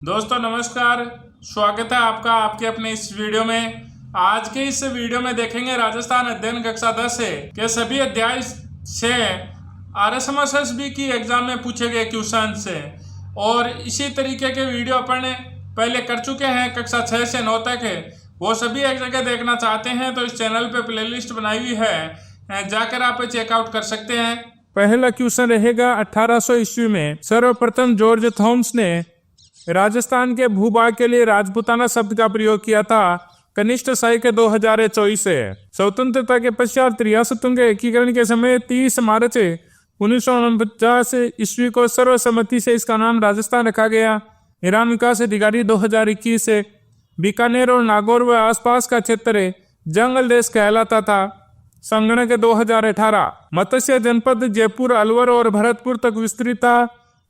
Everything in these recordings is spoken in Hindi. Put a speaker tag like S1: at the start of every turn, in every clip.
S1: दोस्तों नमस्कार, स्वागत है आपका आपके अपने इस वीडियो में। आज के इस वीडियो में देखेंगे राजस्थान अध्ययन कक्षा 10 के सभी अध्याय से RSMSSB की एग्जाम में पूछे गए क्वेश्चन से, और इसी तरीके के वीडियो अपन पहले कर चुके हैं कक्षा 6 से 9 तक। वो सभी एक जगह देखना चाहते हैं तो इस चैनल पे प्लेलिस्ट बनाई हुई है, जाकर आप चेकआउट कर सकते हैं। पहला क्वेश्चन रहेगा 1800 ईस्वी में सर्वप्रथम जॉर्ज थॉमस ने राजस्थान के भूभाग के लिए राजपूताना शब्द का प्रयोग किया था। कनिष्ठ साई के 2024 से स्वतंत्रता के पश्चात रियासतों के एकीकरण के समय 30 मार्च 1949 ईस्वी को सर्वसम्मति से इसका नाम राजस्थान रखा गया। ईरान विकास अधिकारी 2021 से बीकानेर और नागौर व आसपास का क्षेत्र जंगल देश कहलाता था। संगणक 2018 मत्स्य जनपद जयपुर, अलवर और भरतपुर तक विस्तृत था।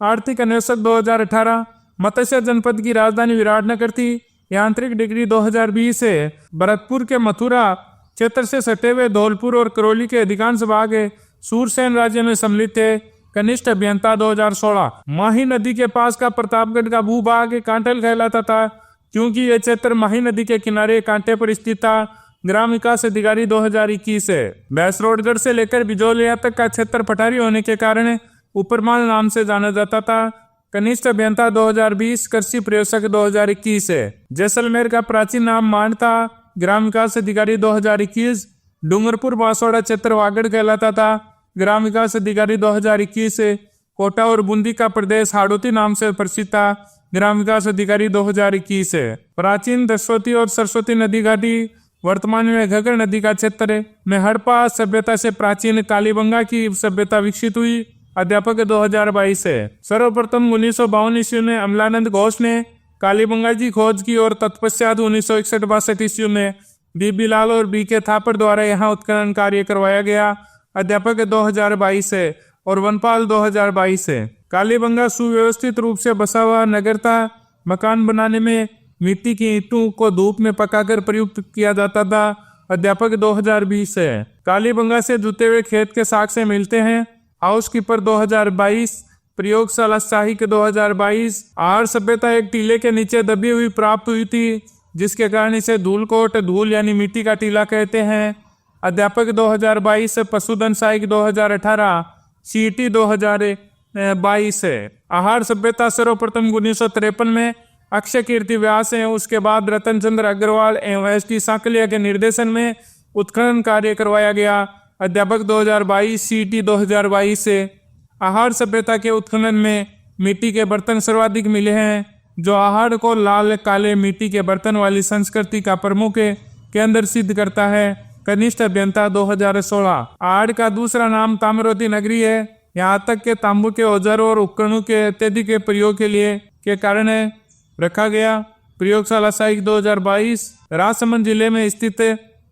S1: आर्थिक अन्वेषक 2018 मत्स्य जनपद की राजधानी विराटनगर थी। यांत्रिक डिग्री 2020 से भरतपुर के मथुरा क्षेत्र से सटे हुए धौलपुर और करौली के अधिकांश भाग सूरसेन राज्य में सम्मिलित थे। कनिष्ठ अभियंता 2016 माही नदी के पास का प्रतापगढ़ का भूभाग कांटल कहलाता था, क्योंकि यह क्षेत्र माही नदी के किनारे कांटे पर स्थित था। ग्राम विकास अधिकारी 2021 से भैंसरोडगढ़ से लेकर बिजौलिया तक का क्षेत्र पठारी होने के कारण ऊपरमाल नाम से जाना जाता था। कनिष्ठ अभियंता 2020 कृषि प्रयोजक 2021 से जैसलमेर का प्राचीन नाम मान था। ग्राम विकास अधिकारी 2021 डूंगरपुर बांसवाड़ा क्षेत्र वागड़ कहलाता था। ग्राम विकास अधिकारी 2021 से कोटा और बूंदी का प्रदेश हाड़ौती नाम से प्रसिद्ध था। ग्राम विकास अधिकारी 2021 से प्राचीन दशवती और सरस्वती नदी घाटी वर्तमान में घग्गर नदी का क्षेत्र में हड़प्पा सभ्यता से प्राचीन कालीबंगा की सभ्यता विकसित हुई। अध्यापक 2022 से सर्वप्रथम 1952 ईस्वी में अमलानंद घोष ने कालीबंगा की खोज की और तत्पश्चात 1961-62 ईस्वी में बीबी लाल और BK थापर द्वारा यहाँ उत्खनन कार्य करवाया गया। अध्यापक 2022 से और वनपाल 2022 से कालीबंगा सुव्यवस्थित रूप से बसा हुआ नगर था। मकान बनाने में मिट्टी की ईंटों को धूप में पकाकर प्रयुक्त किया जाता था। अध्यापक 2020 से कालीबंगा से जुते हुए खेत के साग से मिलते हैं। हाउस कीपर 2022 प्रयोगशाला शाही के 2022 आहार सभ्यता एक टीले के नीचे दबी हुई प्राप्त हुई थी, जिसके कारण इसे धूलकोट धूल यानी मिट्टी का टीला कहते हैं। अध्यापक 2022 पशुधन सहायक 2018 CET 2022 है। आहार सभ्यता सर्वप्रथम 1953 में अक्षय कीर्ति व्यास है। उसके बाद रतन चंद्र अग्रवाल एवं ST सांकलिया के निर्देशन में उत्खनन कार्य करवाया गया। अध्यापक 2022 CET 2022 से आहार सभ्यता के उत्खनन में मिट्टी के बर्तन सर्वाधिक मिले हैं, जो आहार को लाल काले मिट्टी के बर्तन वाली संस्कृति का प्रमुख केंद्र सिद्ध करता है। कनिष्ठ अभियंता 2016 आहार का दूसरा नाम ताम्रवती नगरी है। यहाँ तक के तांबू के औजारों और उपकरणों के अत्यधिक प्रयोग के लिए के कारण रखा गया। प्रयोगशाला सहायक 2022 राजसमंद जिले में स्थित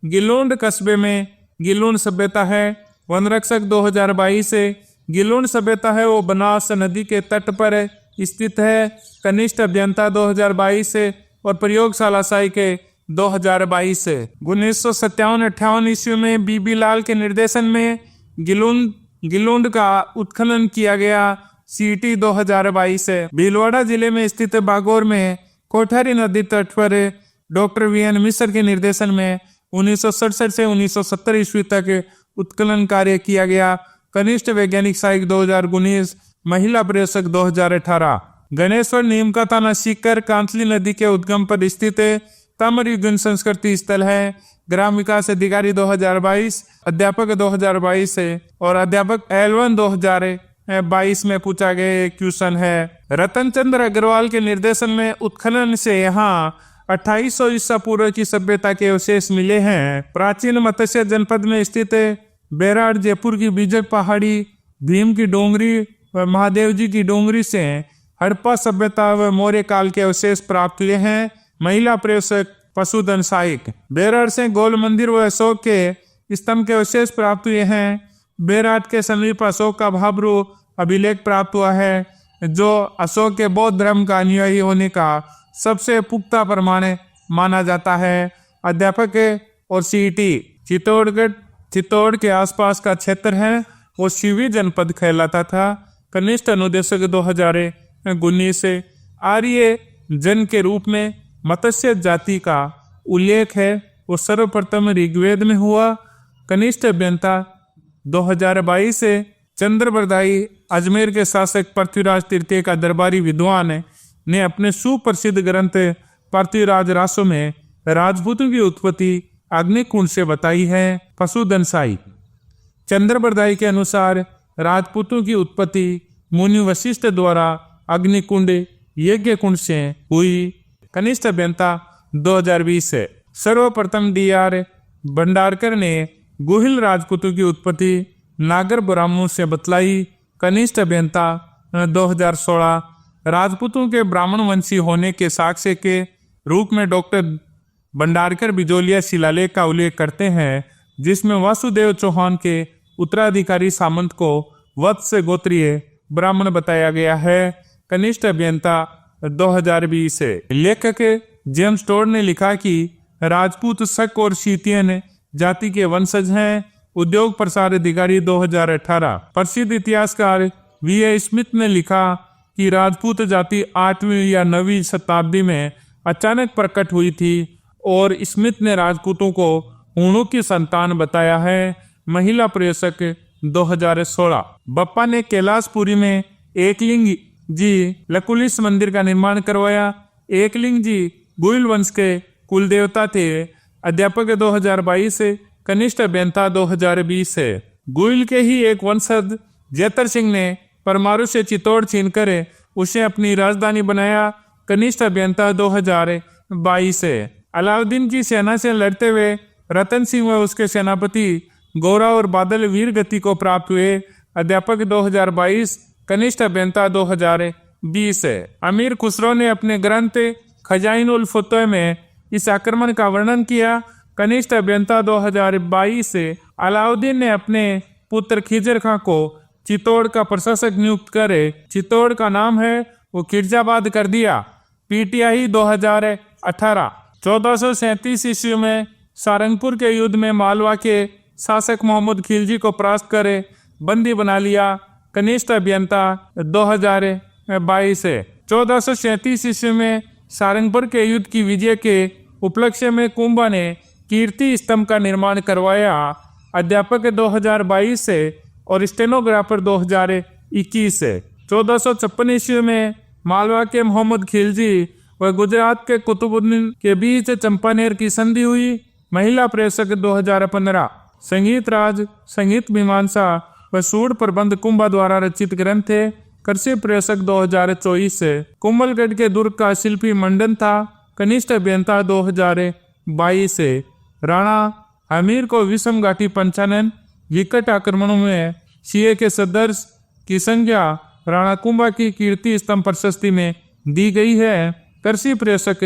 S1: गिलोंड कस्बे में गिलोंड सभ्यता है। वन रक्षक 2022 से गिलोंड सभ्यता है वो बनास नदी के तट पर स्थित है। कनिष्ठ अभियंता 2022 से और प्रयोगशाला सहायक के 2022 से 1957-58 ईस्वी में बीबी लाल के निर्देशन में गिलोंड का उत्खनन किया गया। CET 2022 से भीलवाड़ा जिले में स्थित बागौर में कोठारी नदी तट पर डॉक्टर VN मिश्र के निर्देशन में 1967 से 1970 ईस्वी तक उत्खनन कार्य किया गया। कनिष्ठ वैज्ञानिक सहायक 2019 महिला प्रयोजक 2018 गणेश्वर नीम का थाना सीकर कांतली नदी के उद्गम पर स्थित ताम्रयुगीन संस्कृति स्थल है। ग्राम विकास अधिकारी 2022 अध्यापक 2022 से और अध्यापक L1 2022 में पूछा गया क्वेश्चन है। रतन चंद्र अग्रवाल के निर्देशन में उत्खनन से यहाँ 2800 ईसा पूर्व की सभ्यता के अवशेष मिले हैं। प्राचीन मत्स्य जनपद में स्थित बेराड़ जयपुर की बीजक पहाड़ी, भीम की डोंगरी व महादेव जी की डोंगरी से हड़प्पा सभ्यता व मौर्य काल के अवशेष प्राप्त हुए हैं। महिला प्रयोजक पशुधन सहायक बेराड़ से गोल मंदिर व अशोक के स्तंभ के अवशेष प्राप्त हुए हैं। बेराड़ के समीप अशोक का भाब्रू अभिलेख प्राप्त हुआ है, जो अशोक के बौद्ध धर्म का अनुयायी होने का सबसे पुख्ता प्रमाण माना जाता है। अध्यापक और CET चित्तौड़ के आसपास का क्षेत्र है वो शिवी जनपद कहलाता था। कनिष्ठ अनुदेशक 2019 से आर्य जन के रूप में मत्स्य जाति का उल्लेख है वो सर्वप्रथम ऋग्वेद में हुआ। कनिष्ठ अभियंता 2022 से चंद्रबरदाई अजमेर के शासक पृथ्वीराज तृतीय का दरबारी विद्वान ने अपने सुप्रसिद्ध ग्रंथ पृथ्वीराज रासो में राजपूतों की उत्पत्ति अग्निकुंड से बताई है। पशुधन साई चंद्रबरदाई के अनुसार राजपूतों की उत्पत्ति मुनि वशिष्ठ द्वारा अग्निकुंड यज्ञ कुंड से हुई। कनिष्ठ अभियंता 2020 से सर्वप्रथम DR भंडारकर ने गुहिल राजपूतों की उत्पत्ति नागर ब्राह्मणों से बतलाई। कनिष्ठ अभियंता 2016 राजपूतों के ब्राह्मण वंशी होने के साक्ष्य के रूप में डॉक्टर भंडारकर बिजोलिया शिलालेख का उल्लेख करते हैं, जिसमें वासुदेव चौहान के उत्तराधिकारी सामंत को वत्स गोत्रीय ब्राह्मण बताया गया है। कनिष्ठ अभियंता 2020 से लेखक जेम्स टोड ने लिखा कि राजपूत शक और शीतियन जाति के वंशज हैं। उद्योग प्रसार अधिकारी 2018। प्रसिद्ध इतिहासकार V.A. स्मिथ ने लिखा कि राजपूत जाति 8वीं या 9वीं शताब्दी में अचानक प्रकट हुई थी और स्मिथ ने राजपूतों को हूणों की संतान बताया है। महिला प्रयोजक 2016। बप्पा ने कैलाशपुरी में एकलिंग जी लकुलिस मंदिर का निर्माण करवाया। एकलिंग जी गुइल वंश के कुल देवता थे। अध्यापक 2022 से कनिष्ठ अभियंता 2020 से गुइल के ही एक वंशज जैतर सिंह ने परमाणु से चित्तौड़ छीनकर उसे अपनी राजधानी बनाया। कनिष्ठ अभियंता 2022 से अलाउद्दीन की सेना से लड़ते हुए रतन सिंह व उसके सेनापति गौरा और बादल वीर गति को प्राप्त हुए। अध्यापक 2022 कनिष्ठ अभियंता 2020 से अमीर खुसरो ने अपने ग्रंथ खजाइन उल फतह में इस आक्रमण का वर्णन किया। कनिष्ठ अभियंता 2022 से अलाउद्दीन ने अपने पुत्र खिजर खां को चित्तौड़ का प्रशासक नियुक्त करे चित्तौड़ का नाम है वो खिरजाबाद कर दिया। PTI 2018। 1437 ईस्वी में सारंगपुर के युद्ध में मालवा के शासक मोहम्मद खिलजी को परास्त करे बंदी बना लिया। कनिष्ठ अभियंता 2022 से 1437 ईस्वी में सारंगपुर के युद्ध की विजय के उपलक्ष्य में कुंभा ने कीर्ति स्तंभ का निर्माण करवाया। अध्यापक 2022 से और स्टेनोग्राफर 2021 से 1456 ईस्वी में मालवा के मोहम्मद खिलजी व गुजरात के कुतुबुद्दीन के बीच चंपानेर की संधि हुई। महिला प्रेषक 2015। संगीत राज संगीत मीमांसा व सूढ़ प्रबंध कुंभा द्वारा रचित ग्रंथ है। कृषि प्रेषक 2024 से कुंभलगढ़ के दुर्ग का शिल्पी मंडन था। कनिष्ठ अभियंता 2022 से राणा हमीर को विषम घाटी पंचानन विकट आक्रमणों में सीए के सदस्य की संज्ञा राणा कुंभा की कीर्ति स्तंभ प्रशस्ति में दी गई है। कृषि प्रेषक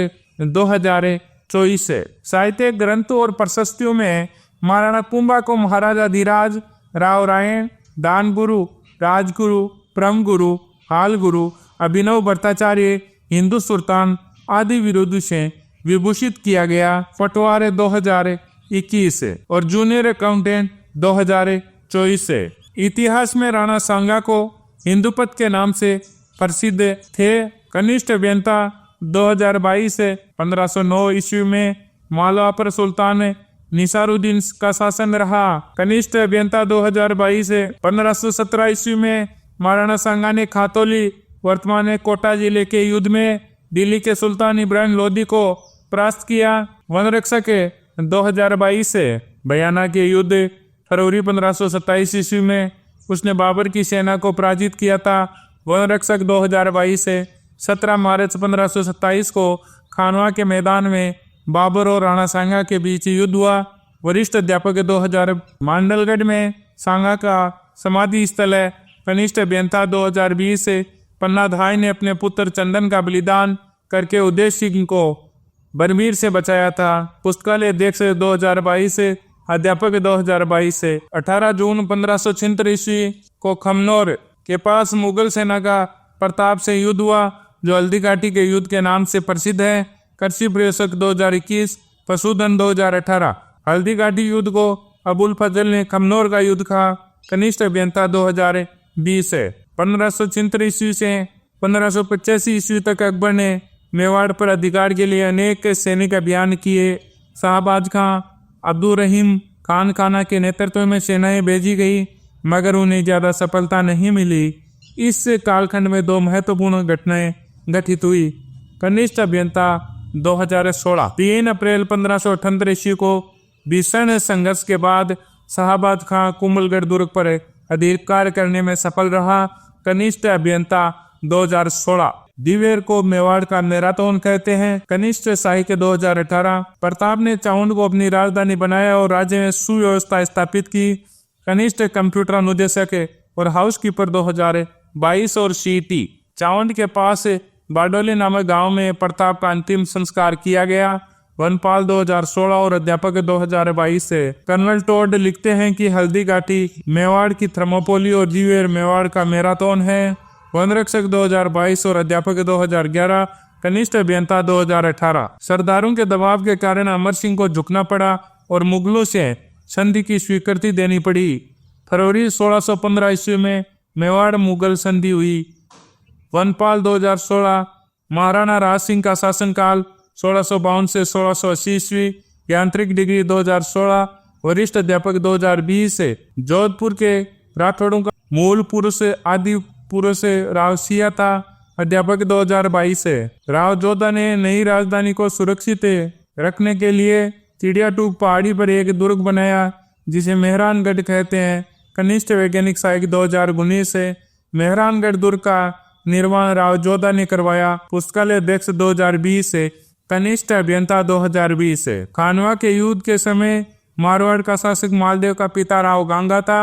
S1: 2024 से साहित्य ग्रंथों और प्रशस्तियों में महाराणा कुंभा को महाराजा धीराज राव रायण दान गुरु राजगुरु परम गुरु हाल गुरु अभिनव भट्टाचार्य हिंदू सुल्तान आदि विरुद्ध से विभूषित किया गया। पटवार 2021 और जूनियर अकाउंटेंट 2024 से इतिहास में राणा सांगा को हिंदुपत के नाम से प्रसिद्ध थे। कनिष्ठ अभियंता 2022 से 1509 ईस्वी में मालवा पर सुल्तान निसारुद्दीन का शासन रहा। कनिष्ठ अभियंता 2022 से 1517 ईस्वी में महाराणा सांगा ने खातौली वर्तमान कोटा जिले के युद्ध में दिल्ली के सुल्तान इब्राहिम लोदी को परास्त किया। वन रक्षक 2022 से बयाना के युद्ध फरवरी 1527 ईस्वी में उसने बाबर की सेना को पराजित किया था। वन रक्षक 2022 से 17 मार्च 1527 को खानवा के मैदान में बाबर और राणा सांगा के बीच युद्ध हुआ। वरिष्ठ अध्यापक 2000 मांडलगढ़ में सांगा का समाधि स्थल है। कनिष्ठ अभियंता 2020 से पन्नाधाय ने अपने पुत्र चंदन का बलिदान करके उदय सिंह को बरमीर से बचाया था। पुस्तकालय अध्यक्ष 2022 से अध्यापक 2022 से 18 जून 1576 ईस्वी को खमनौर के पास मुगल सेना का प्रताप से युद्ध हुआ, जो हल्दी घाटी के युद्ध के नाम से प्रसिद्ध है। कृषि प्रयोजक 2021, पशुधन 2018। हल्दी घाटी युद्ध को अबुल फजल ने खमनौर का युद्ध कहा। कनिष्ठ अभियंता 2020 है। 1576 ईस्वी से 1585 ईस्वी तक अकबर ने मेवाड़ पर अधिकार के लिए अनेक सैनिक अभियान किए। शाहबाज खां, अब्दुल रहीम खान खाना के नेतृत्व में सेनाएं भेजी गई, मगर उन्हें ज़्यादा सफलता नहीं मिली। इस कालखंड में दो महत्वपूर्ण घटनाएं घटित हुई। कनिष्ठ अभियंता 2016 3 अप्रैल 1578 ईस्वी को भीषण संघर्ष के बाद शाहबाज खां कुंभलगढ़ दुर्ग पर अधिकार करने में सफल रहा। कनिष्ठ अभियंता 2016 दिवेर को मेवाड़ का मैराथन कहते हैं। कनिष्ठ शाही के 2018 प्रताप ने चाउंड को अपनी राजधानी बनाया और राज्य में सुव्यवस्था स्थापित की। कनिष्ठ कंप्यूटर अनुदेशक और हाउसकीपर 2022 और सीटी चाउंड के पास बारडोली नामक गांव में प्रताप का अंतिम संस्कार किया गया। वनपाल 2016 और अध्यापक 2022 से। कर्नल टोड लिखते हैं कि हल्दी घाटी मेवाड़ की थर्मोपोली और दिवेर मेवाड़ का मैराथन है। वनरक्षक 2022 और अध्यापक 2011। कनिष्ठ अभियंता 2018। सरदारों के दबाव के कारण अमर सिंह को झुकना पड़ा और मुगलों से संधि की स्वीकृति देनी पड़ी। फरवरी 1615 ईस्वी में मेवाड़ मुगल संधि हुई। वनपाल 2016। महाराणा राज सिंह का शासनकाल 1652 से 1680 ईस्वी। यांत्रिक डिग्री 2016। वरिष्ठ अध्यापक 2020 से। जोधपुर के राठौड़ों का मूल पुरुष आदि पुरुष राव सिया था। अध्यापक 2022 से। राव जोधा ने नई राजधानी को सुरक्षित रखने के लिए चिड़ियाटूक पहाड़ी पर एक दुर्ग बनाया जिसे मेहरानगढ़ कहते हैं। कनिष्ठ वैज्ञानिक साहित्य 2019 से। मेहरानगढ़ दुर्ग का निर्माण राव जोधा ने करवाया। पुस्तकालय अध्यक्ष 2020 से। कनिष्ठ अभियंता 2020 से। खानवा के युद्ध के समय मारवाड़ का शासक मालदेव का पिता राव गांगा था।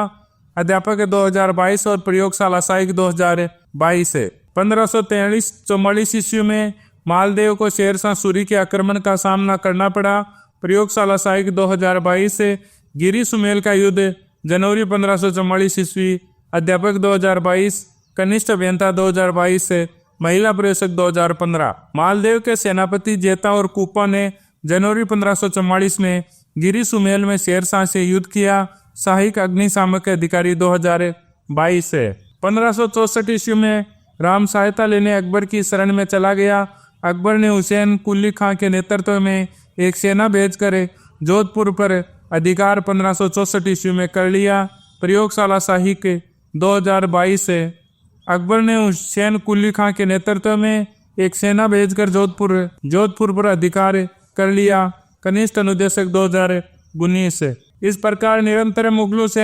S1: अध्यापक 2022 और प्रयोगशाला सहायक 2022 से। 1543-44 ईस्वी में मालदेव को शेरशाह सूरी के आक्रमण का सामना करना पड़ा। प्रयोगशाला सहायक 2022 से। गिरी सुमेल का युद्ध जनवरी 1544 ईस्वी। अध्यापक 2022। कनिष्ठ अभियंता 2022 से। महिला प्रवेशक 2015। मालदेव के सेनापति जेता और कुपा ने जनवरी 1544 में गिरी सुमेल में शेरशाह से युद्ध किया। सहायक अग्निशामक अधिकारी 2022 से। 1564 ईस्वी में राम सहायता लेने अकबर की शरण में चला गया। अकबर ने हुसैन कुली खां के नेतृत्व में एक सेना भेजकर जोधपुर पर अधिकार 1564 ईस्वी में कर लिया। प्रयोगशाला सहायक 2022 से। अकबर ने हुसैन कुली खां के नेतृत्व में एक सेना भेजकर जोधपुर पर अधिकार कर लिया। कनिष्ठ अनुदेशक 2019 से। इस प्रकार निरंतर मुगलों से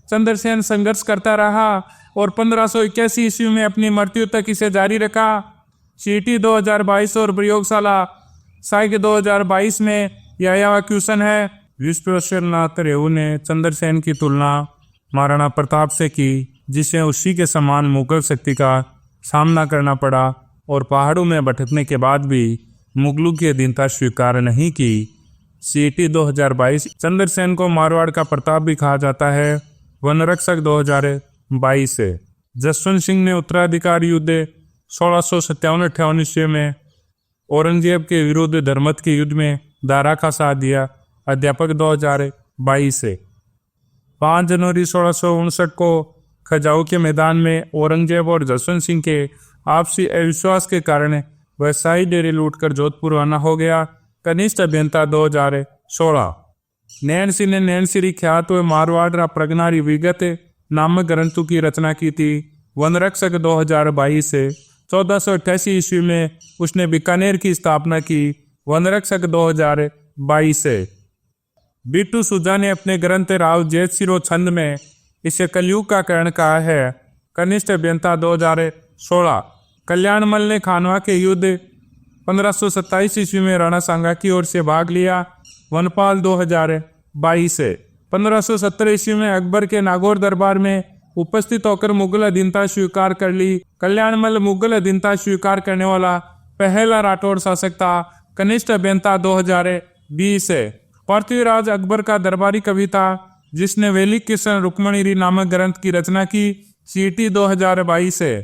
S1: चंद्रसेन संघर्ष करता रहा और 1581 ईस्वी में अपनी मृत्यु तक इसे जारी रखा। सीटी 2022 और प्रयोगशाला सहायक 2022 में यह क्वेश्चन है। विश्वेश्वरनाथ रेऊ ने चंद्रसेन की तुलना महाराणा प्रताप से की, जिसे उसी के समान मुगल शक्ति का सामना करना पड़ा और पहाड़ों में भटकने के बाद भी मुगलों की अधीनता स्वीकार नहीं की। सीटी 2022। चंद्रसेन को मारवाड़ का प्रताप भी कहा जाता है। वनरक्षक 2022 से। जसवंत सिंह ने उत्तराधिकार युद्ध 1657-58 ईस्वी में औरंगजेब के विरुद्ध धर्मत के युद्ध में दारा का साथ दिया। अध्यापक 2022 से। 5 जनवरी 1659 को खजाऊ के मैदान में औरंगजेब और जसवंत सिंह के आपसी अविश्वास के कारण वह शाही डेरे लूटकर जोधपुर रवाना हो गया। कनिष्ठ अभियंता 2016। नैन सिंह ने नैन श्री ख्यात व मारवाड़ प्रगनारी विगत नामक ग्रंथों की रचना की थी। वनरक्षक 2022 से। 1488 ईस्वी में उसने बीकानेर की स्थापना की। वनरक्षक 2022 से। बिट्टू सुजा ने अपने ग्रंथ राव जैत सिरो छंद में इसे कलयुग का कारण कहा है। कनिष्ठ अभियंता 2016। कल्याणमल ने खानवा के युद्ध 1527 ईस्वी में राणा सांगा की ओर से भाग लिया। वनपाल 2022 से। 1570 ईस्वी में अकबर के नागौर दरबार में उपस्थित होकर मुगल अधीनता स्वीकार कर ली। कल्याणमल मुगल अधीनता स्वीकार करने वाला पहला राठौड़ शासक था। कनिष्ठ अभियंता 2020 से। पृथ्वीराज अकबर का दरबारी कवि था जिसने वेलिक किशन रुक्मणी नामक ग्रंथ की रचना की। सीटी 2022 से।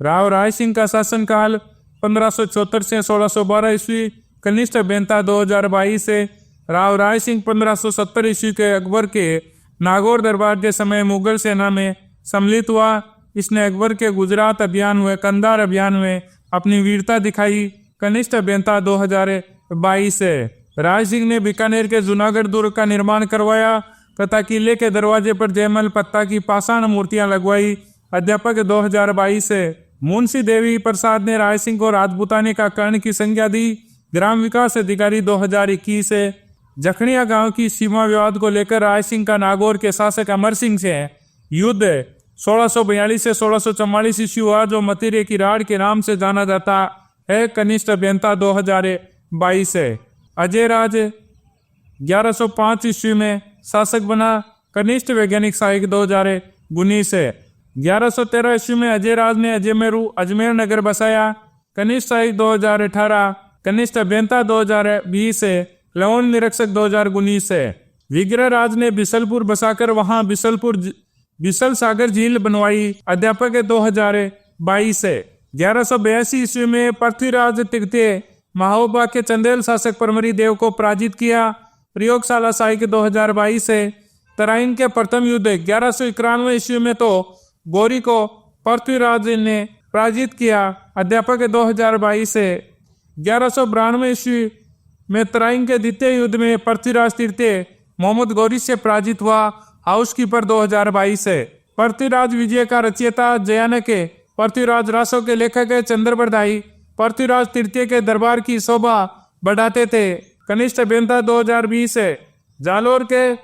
S1: राव राय सिंह का शासनकाल 1574 से 1612 ईस्वी। कनिष्ठ अभियंता 2022 से। राव राय सिंह 1570 ईस्वी के अकबर के नागौर दरबार के समय मुगल सेना में सम्मिलित हुआ। इसने अकबर के गुजरात अभियान व कंधार अभियान में अपनी वीरता दिखाई। कनिष्ठ अभियंता 2022 है। राज सिंह ने बीकानेर के जूनागढ़ दुर्ग का निर्माण करवाया तथा किले के दरवाजे पर जयमल पत्ता की पाषाण मूर्तियां लगवाई। अध्यापक 2022 है। मुंशी देवी प्रसाद ने राय सिंह को राजपूताने का कर्ण की संज्ञा दी। ग्राम विकास अधिकारी 2021 है। जखनिया गांव की सीमा विवाद को लेकर राय सिंह का नागौर के शासक अमर सिंह से युद्ध 1642 से 1644 ईस्वी हुआ, जो मतीरे की राड़ के नाम से जाना जाता है। कनिष्ठ अभियंता 2022 है। अजय राज 1105 ईस्वी में शासक बना। कनिष्ठ वैज्ञानिक सहायक 2019 है। 1113 ईस्वी में अजय राज ने अजमेर नगर बसाया। कनिष्ठ सहायक 2018। कनिष्ठ अभियंता 2020 है। लवण निरीक्षक 2019 है। विग्रह राज ने बिसलपुर बसाकर वहां बिसल सागर झील बनवाई। अध्यापक 2022 है। 1182 ईस्वी में पृथ्वीराज तृतीय महोबा के चंदेल शासक परमरी देव को पराजित किया। प्रयोगशाला सहायक 2022 है। तराइन के प्रथम युद्ध 1191 ईस्वी में तो गौरी को पृथ्वीराज ने पराजित किया। अध्यापक 2022 है। 1192 ईस्वी में तराइन के द्वितीय युद्ध में पृथ्वीराज तृतीय मोहम्मद गौरी से पराजित हुआ। हाउसकीपर 2022 है। पृथ्वीराज विजय का रचयिता जयानक है। पृथ्वीराज रासों के लेखक है चंद्रबरदाई। पृथ्वीराज तृतीय के दरबार की शोभा बढ़ाते थे। कनिष्ठ अभियंता 2020 है। जालोर के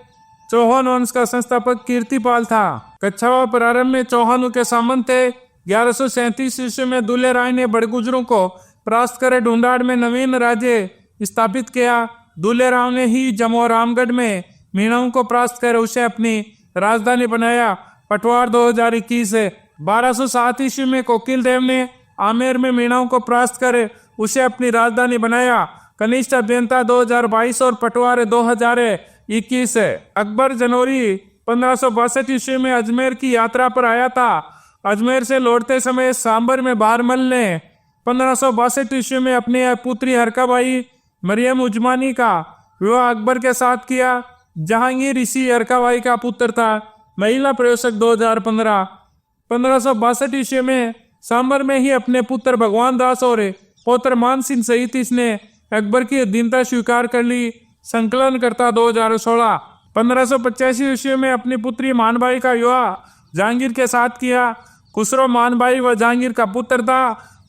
S1: चौहान वंश का संस्थापक कीर्तिपाल था। कच्छावा प्रारंभ में चौहानों के सामंत थे। 1137 ईस्वी में दुल्हे राय ने बड़गुजरों को परास्त कर ढूंढाड़ में नवीन राज्य स्थापित किया। दुल्हे राव ने ही जमो रामगढ़ में मीणाओं को परास्त कर उसे अपनी राजधानी बनाया। पटवार 2021 है। 1207 ईस्वी में कोकिल देव ने आमेर में मीणाओं को परास्त कर उसे अपनी राजधानी बनाया। कनिष्ठ अभियंता 2022 और पटवार 2021 है। अकबर जनवरी 1562 ईस्वी में अजमेर की यात्रा पर आया था। अजमेर से लौटते समय सांबर में बहारमल ने 1562 ईस्वी में अपनी पुत्री हरकाबाई मरियम उजमानी का विवाह अकबर के साथ किया। जहांगीर इसी हरकाबाई का पुत्र था। महिला प्रयोजक 2015। 1562 ईस्वी में सांबर में ही अपने पुत्र भगवान दास और पौत्र मान सिंह सहित इसने अकबर की अधीनता स्वीकार कर ली। संकलन करता 2016। 1585 ईस्वी में अपनी पुत्री मानबाई का विवाह जहांगीर के साथ किया। खुसरो मानबाई व जहांगीर का पुत्र था।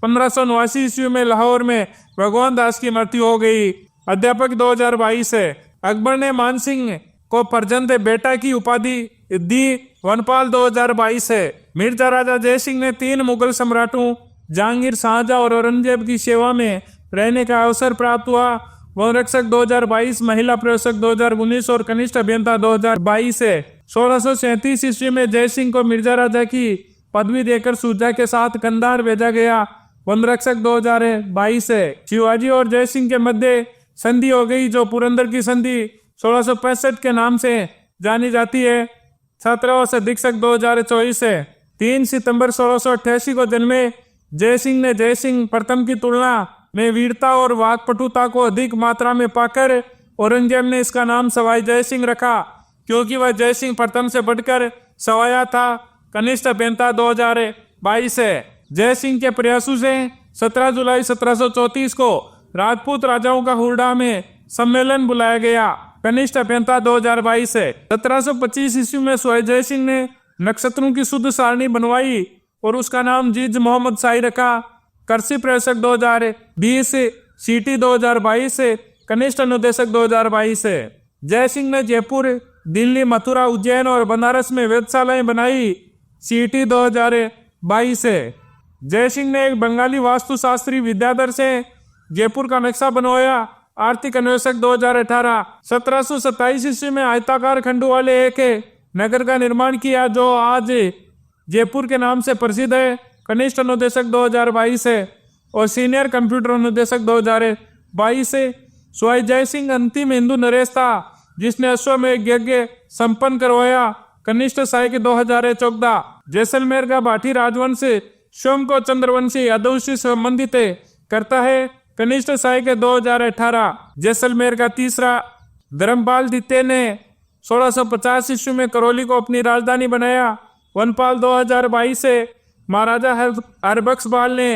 S1: 1589 ईस्वी में लाहौर में भगवान दास की मृत्यु हो गई। अध्यापक 2022 है। अकबर ने मान सिंह को परजंद बेटा की उपाधि दी। वनपाल 2022 है। मिर्जा राजा जय सिंह ने 3 मुगल सम्राटों जहांगीर, शाहजहां और औरंगजेब की सेवा में रहने का अवसर प्राप्त हुआ। वन रक्षक 2022, महिला प्रयोजक 2019 और कनिष्ठ अभियंता 2022 है। 1637 ईस्वी में जय सिंह को मिर्जा राजा की पदवी देकर सूजा के साथ कंधार भेजा गया। वन रक्षक 2022 है। शिवाजी और जय सिंह के मध्य संधि हो गई, जो पुरंदर की संधि 1665 के नाम से जानी जाती है। छात्रावास अधीक्षक 2024 है। 3 सितंबर 1688 को जन्मे जय सिंह ने जय सिंह प्रथम की तुलना में वीरता और वाकपटुता को अधिक मात्रा में पाकर औरंगजेब ने इसका नाम सवाई जय सिंह रखा, क्योंकि वह जय सिंह प्रथम से बढ़कर सवाया था। कनिष्ठ अभियंता 2022 है। जय सिंह के प्रयासों से 17 जुलाई 1734 को राजपूत राजाओं का हुरडा में सम्मेलन बुलाया गया। कनिष्ठ अभियंता 2022 है। 1725 ईस्वी में सोए जय सिंह ने नक्षत्रों की शुद्ध सारणी बनवाई और उसका नाम जीज मोहम्मद शाही रखा। कृषि प्रयोजक 2020, सीटी 2022 से कनिष्ठ अनुदेशक 2022 है। जय सिंह ने जयपुर, दिल्ली, मथुरा, उज्जैन और बनारस में वेधशालाएं बनाई। सीटी 2022 है। जय सिंह ने एक बंगाली वास्तुशास्त्री विद्याधर से जयपुर का नक्शा बनवाया। आर्थिक अन्वेषक 2018। 1727 ईस्वी में आयताकार खंडों वाले एक नगर का निर्माण किया, जो आज जयपुर के नाम से प्रसिद्ध है। कनिष्ठ अनुदेशक 2022 है और सीनियर कंप्यूटर अनुदेशक 2022 है। स्वाई जय सिंह अंतिम हिंदू नरेश था जिसने अश्वमेध यज्ञ संपन्न करवाया। कनिष्ठ सहायक 2014। जैसलमेर का भाटी राजवंश स्वयं को चंद्रवंशी यादव से संबंधित करता है। कनिष्ठ सहायक 2018। जैसलमेर का तीसरा धर्मपाल द्वितीय ने 1650 ईस्वी में करौली को अपनी राजधानी बनाया। वनपाल 2022 से महाराजा हरबख्श बाल ने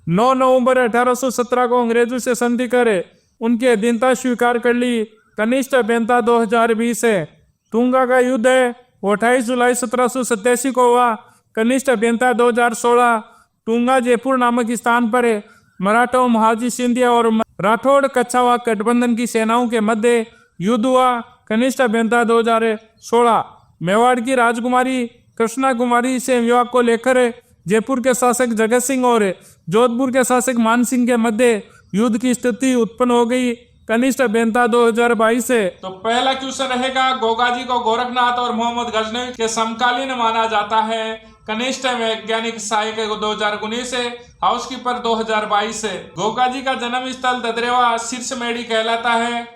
S1: 9 नवंबर 1817 को अंग्रेजों से संधि कर उनकी अधीनता स्वीकार कर ली। कनिष्ठ अभियंता 2020 है। तुंगा का युद्ध है वो 28 जुलाई 1787 को हुआ। कनिष्ठ अभियंता 2016। टूंगा जयपुर नामक स्थान पर है। मराठों, महाजी सिंधिया और राठौड़ कच्छावा गठबंधन की सेनाओं के मध्य युद्ध हुआ। कनिष्ठ अभियंता 2016। मेवाड़ की राजकुमारी कृष्णा कुमारी से विवाह को लेकर जयपुर के शासक जगत सिंह और जोधपुर के शासक मान सिंह के मध्य युद्ध की स्थिति उत्पन्न हो गई। कनिष्ठ अभियंता 2022 है। तो पहला क्वेश्चन रहेगा, गोगाजी को गोरखनाथ और मोहम्मद गजनवी के समकालीन माना जाता है। कनिष्ठ वैज्ञानिक सहायक 2019 है। हाउसकीपर 2022 है। गोगाजी का जन्म स्थल ददरेवा शीर्षमेड़ी कहलाता है।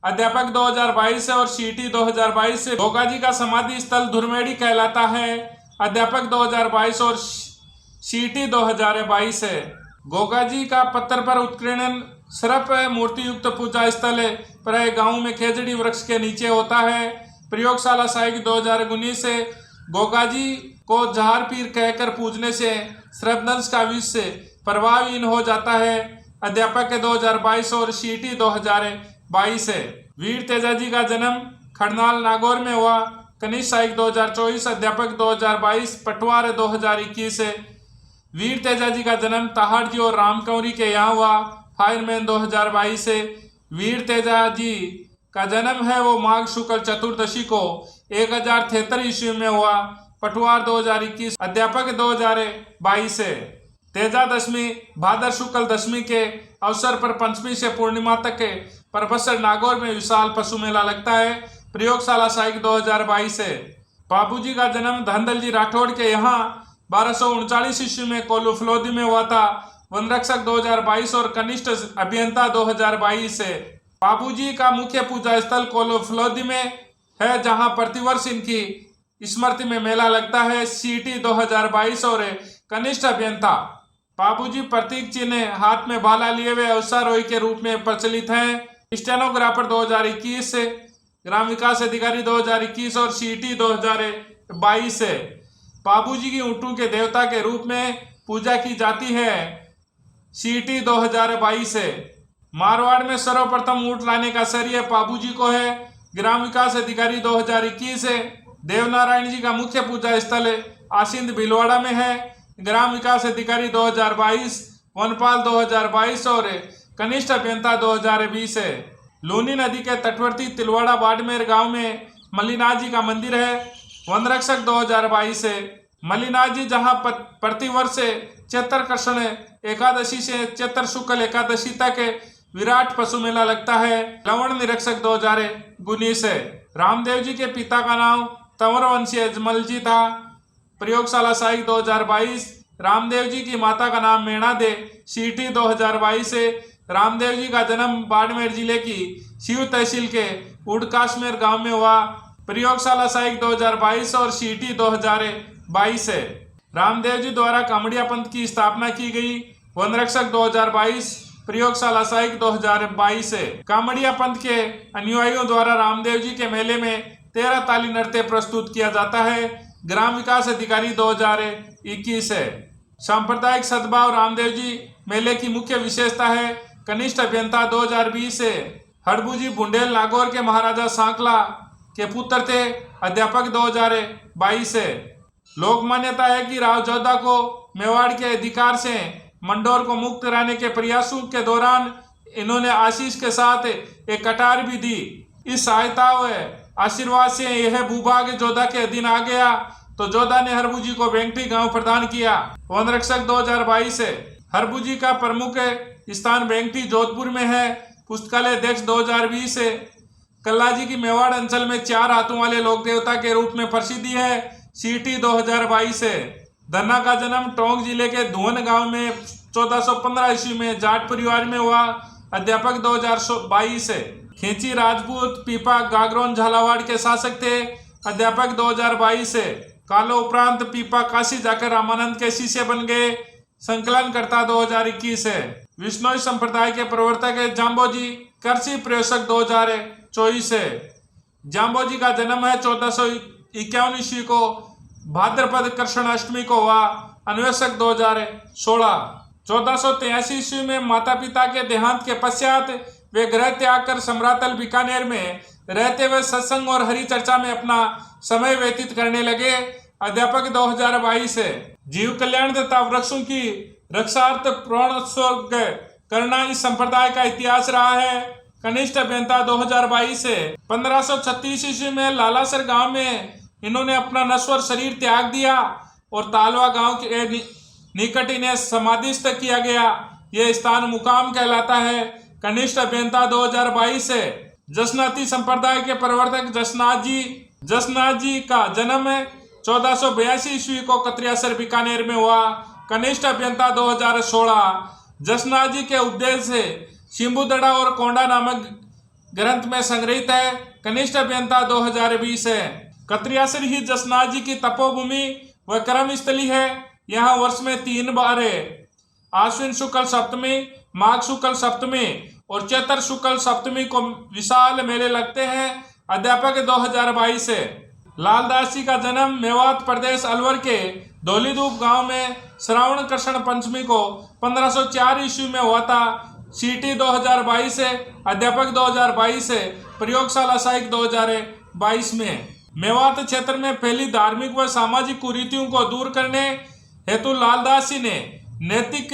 S1: अध्यापक 2022 है और सीटी 2022 है। गोगाजी का समाधि स्थल धुरमेड़ी कहलाता है। अध्यापक 2022 और सीटी 2022 है। गोगाजी का पत्थर पर उत्कीर्णन सर्प मूर्ति युक्त पूजा स्थल है। प्राय गांव में खेजड़ी वृक्ष के नीचे होता है। प्रयोगशाला साहिक 2019 से गोगाजी को जहार पीर कहकर पूजने से सर्पदंश का विष से प्रभावहीन हो जाता है। अध्यापक के 2022 और सीटी 2022 है। वीर तेजाजी का जन्म खड़नाल नागौर में हुआ। कनिष्ठ साहिक 2024। अध्यापक 2022। पटवार 2021 है। वीर तेजाजी का जन्म तहाड़जी और रामकौरी के यहाँ हुआ। फायरमैन 2022 से। वीर तेजाजी का जन्म है वो माघ शुक्ल चतुर्दशी को 1073 ईस्वी में हुआ। पटवार 2021। अध्यापक 2022 से। तेजा दशमी भादर शुक्ल दशमी के अवसर पर पंचमी से पूर्णिमा तक के परबसर नागौर में विशाल पशु मेला लगता है। प्रयोगशाला साहिक 2022 है। बाबूजी का जन्म धनदलजी राठौड़ के यहाँ 1239 ईस्वी में कोल्लू फलोदी में हुआ था। वन रक्षक 2022 और कनिष्ठ अभियंता 2022 है। बाबूजी का मुख्य पूजा स्थल कोल्लू फलोदी में है, जहां प्रतिवर्ष इनकी स्मृति में मेला लगता है। सीटी 2022 और कनिष्ठ अभियंता। बाबूजी प्रतीक चिन्ह हाथ में भाला लिए हुए अवसारोही के रूप में प्रचलित हैं। स्टेनोग्राफर 2021 से। ग्राम विकास अधिकारी 2021 और सीटी 2022 है। बाबूजी की ऊँटों के देवता के रूप में पूजा की जाती है। सीटी 2022 है। मारवाड़ में सर्वप्रथम ऊँट लाने का श्रेय बाबूजी को है। ग्राम विकास अधिकारी 2021 है। देवनारायण जी का मुख्य पूजा स्थल आसिंद भीलवाड़ा में है। ग्राम विकास अधिकारी 2022। वनपाल 2022 और कनिष्ठ अभियंता 2020 है। लूनी नदी के तटवर्ती तिलवाड़ा बाड़मेर गांव में मल्लीनाथ जी का मंदिर है। वन रक्षक 2022 है। मल्लीनाथ जी जहां प्रतिवर्ष चैत्र कृष्ण एकादशी से चैत्र शुक्ल एकादशी तक विराट पशु मेला लगता है। लवण निरीक्षक 2019 है। रामदेव जी के पिता का नाम तंवर वंशी अजमल जी था। प्रयोगशाला साहिक 2022। रामदेव जी की माता का नाम मेणा दे। सीटी 2022 है। रामदेव जी का जन्म बाड़मेर जिले की शिव तहसील के उड़काश्मेर गांव में हुआ। प्रयोगशाला साहिक 2022 और सीटी 2022 है। रामदेव जी द्वारा कामड़िया पंथ की स्थापना की गई। वन रक्षक 2022। प्रयोगशाला साहिक 2022 है। कामड़िया पंथ के अनुयायियों द्वारा रामदेव जी के मेले में 13 ताली नृत्य प्रस्तुत किया जाता है। ग्राम विकास अधिकारी 2021 है। सांप्रदायिक सद्भाव रामदेव जी मेले की मुख्य विशेषता है। कनिष्ठ अभियंता 2020 है। हड़बूजी बुंडेल नागौर के महाराजा सांकला के पुत्र थे। अध्यापक 2022 है। लोक मान्यता है कि राव जोधा को मेवाड़ के अधिकार से मंडोर को मुक्त कराने के प्रयासों के दौरान इन्होंने आशीष के साथ एक कटार भी दी। इस सहायता व आशीर्वाद से यह भूभाग जोधा के अधीन आ गया, तो जोधा ने हरबूजी को वेंगटी गांव प्रदान किया। वन रक्षक 2022 है। हरबूजी का प्रमुख स्थान वेंगटी जोधपुर में है। पुस्तकालय अध्यक्ष 2020 है। कल्लाजी की मेवाड़ अंचल में 4 हाथों वाले लोक देवता के रूप में प्रसिद्धि है। सीटी 2022 है। धन्ना का जन्म टोंक जिले के धुवन गांव में 1415 ईस्वी में जाट परिवार में हुआ। अध्यापक 2022 है। खींची राजपूत पीपा गागरोन झालावाड़ के शासक थे। अध्यापक 2022 है। कालो उपरांत पीपा काशी जाकर रामानंद के शिष्य बन गए। संकलनकर्ता 2021 है। विष्णोई संप्रदाय के प्रवर्तक जाम्बोजी कृषि प्रयोजक 2024 है। जाम्बोजी का जन्म है 1451 ईस्वी को भाद्रपद कृष्ण अष्टमी को हुआ। अन्वेषक 2016। 1483 ईस्वी में माता पिता के देहांत के पश्चात वे गृह त्याग कर सम्रातल बीकानेर में रहते हुए सत्संग और हरि चर्चा में अपना समय व्यतीत करने लगे। अध्यापक 2022 है। जीव कल्याण तथा वृक्षों की रक्षार्थ प्रणोत्सर्ग करना इस संप्रदाय का इतिहास रहा है। कनिष्ठ अभियंता 2022 है। 1536 ईस्वी में लालासर गांव में इन्होंने अपना नश्वर शरीर त्याग दिया और तालवा गांव के निकट इन्हें समाधिस्थ किया गया। यह स्थान मुकाम कहलाता है। कनिष्ठ अभियंता 2022 है। जसनाती संप्रदाय के प्रवर्तक जसनाथ जी का जन्म 1482 ईस्वी को कत्रियासर बीकानेर में हुआ। कनिष्ठ अभियंता 2016। जसनाथ जी के उपदेश से शिंबुदड़ा और कोंडा नामक ग्रंथ में संग्रहित है। कनिष्ठ अभियंता 2020 है। कत्रियासर ही जसनाथ जी की तपोभूमि व कर्म स्थली है। यहाँ वर्ष में 3 बार है। आश्विन शुक्ल सप्तमी, माघ शुक्ल सप्तमी और चैत्र शुक्ल सप्तमी को विशाल मेले लगते हैं। अध्यापक 2022 है। लालदास जी का जन्म मेवात प्रदेश अलवर के धौलीधूप गांव में श्रावण कृष्ण पंचमी को 1504 ईस्वी में हुआ था। सीटी 2022 है। अध्यापक 2022 है। प्रयोगशाला सहायक 2022 में। मेवात क्षेत्र में फैली धार्मिक व सामाजिक कुरीतियों को दूर करने हेतु लालदास जी ने नैतिक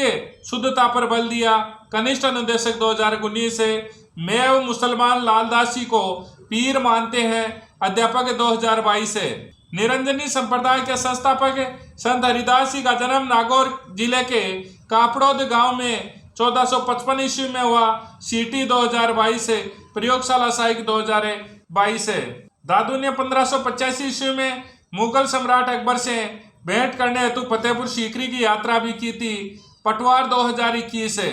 S1: शुद्धता पर बल दिया। कनिष्ठ अनुदेशक 2019 है। मैं मुसलमान लालदास जी को पीर मानते हैं। अध्यापक 2022 है। निरंजनी संप्रदाय के संस्थापक संत हरिदास जी का जन्म नागौर जिले के कापड़ौद गांव में 1455 ईस्वी में हुआ। सीटी 2022 है। प्रयोगशाला सहायक 2022 है। दादू ने 1585 ईस्वी में मुगल सम्राट अकबर से भेंट करने हेतु फतेहपुर सीकरी की यात्रा भी की थी। पटवार 2021 है।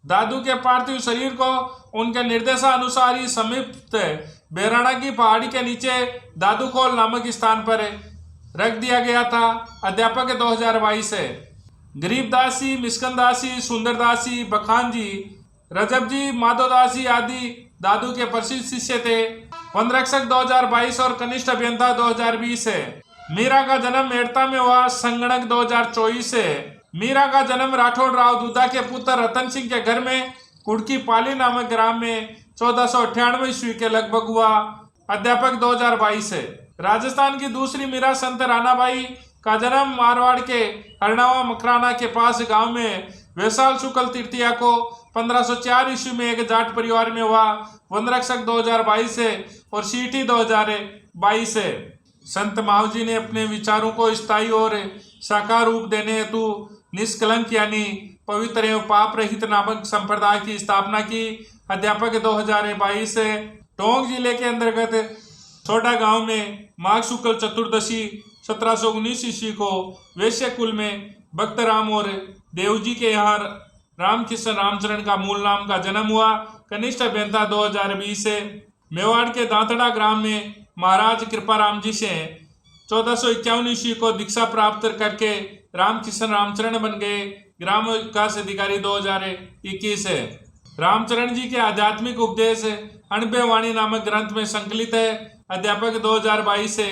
S1: दादू के पार्थिव शरीर को उनके निर्देशानुसार ही समीप बेराना की पहाड़ी के नीचे दादूखोल नामक स्थान पर रख दिया गया था। अध्यापक 2022 है। गरीबदास जी, मिस्कंदास जी, सुंदरदास जी, बखान जी, रजब जी, माधोदास जी आदि दादू के प्रसिद्ध शिष्य थे। वनरक्षक 2022 और कनिष्ठ अभियंता 2020 है। मीरा का जन्म मेड़ता में हुआ। संगणक 2024 है। मीरा का जन्म राठौड़ राव दूधा के पुत्र रतन सिंह के घर में कुड़की पाली नामक ग्राम में 1498 ईस्वी के लगभग हुआ। अध्यापक 2022 है। राजस्थान की दूसरी मीरा संत रानाबाई का जन्म मारवाड़ के हरणावा मकराना के पास गांव में वैशाल शुक्ल तृतीया को 1504 ईस्वी में एक जाट परिवार में हुआ। वनरक्षक 2022 है और सीटी 2022 है। संत मावजी ने अपने विचारों को स्थायी और साकार रूप देने हेतु निष्कलंक यानी पवित्र एवं पाप रहित नामक संप्रदाय की स्थापना की। अध्यापक 2022 है। टोंक जिले के अंतर्गत छोटा गांव में माघ शुक्ल चतुर्दशी 1719 ईस्वी को वैश्य कुल में भक्त राम और देवजी के यहाँ रामकृष्ण रामचरण का मूल नाम का जन्म हुआ। कनिष्ठ अभियंता 2020 है। मेवाड़ के दांतड़ा ग्राम में महाराज कृपाराम जी से 1451 ईस्वी को दीक्षा प्राप्त करके रामकृष्ण रामचरण बन गए। ग्राम विकास अधिकारी 2021 है। रामचरण जी के आध्यात्मिक उपदेश अणबे वाणी नामक ग्रंथ में संकलित है। अध्यापक 2022 है।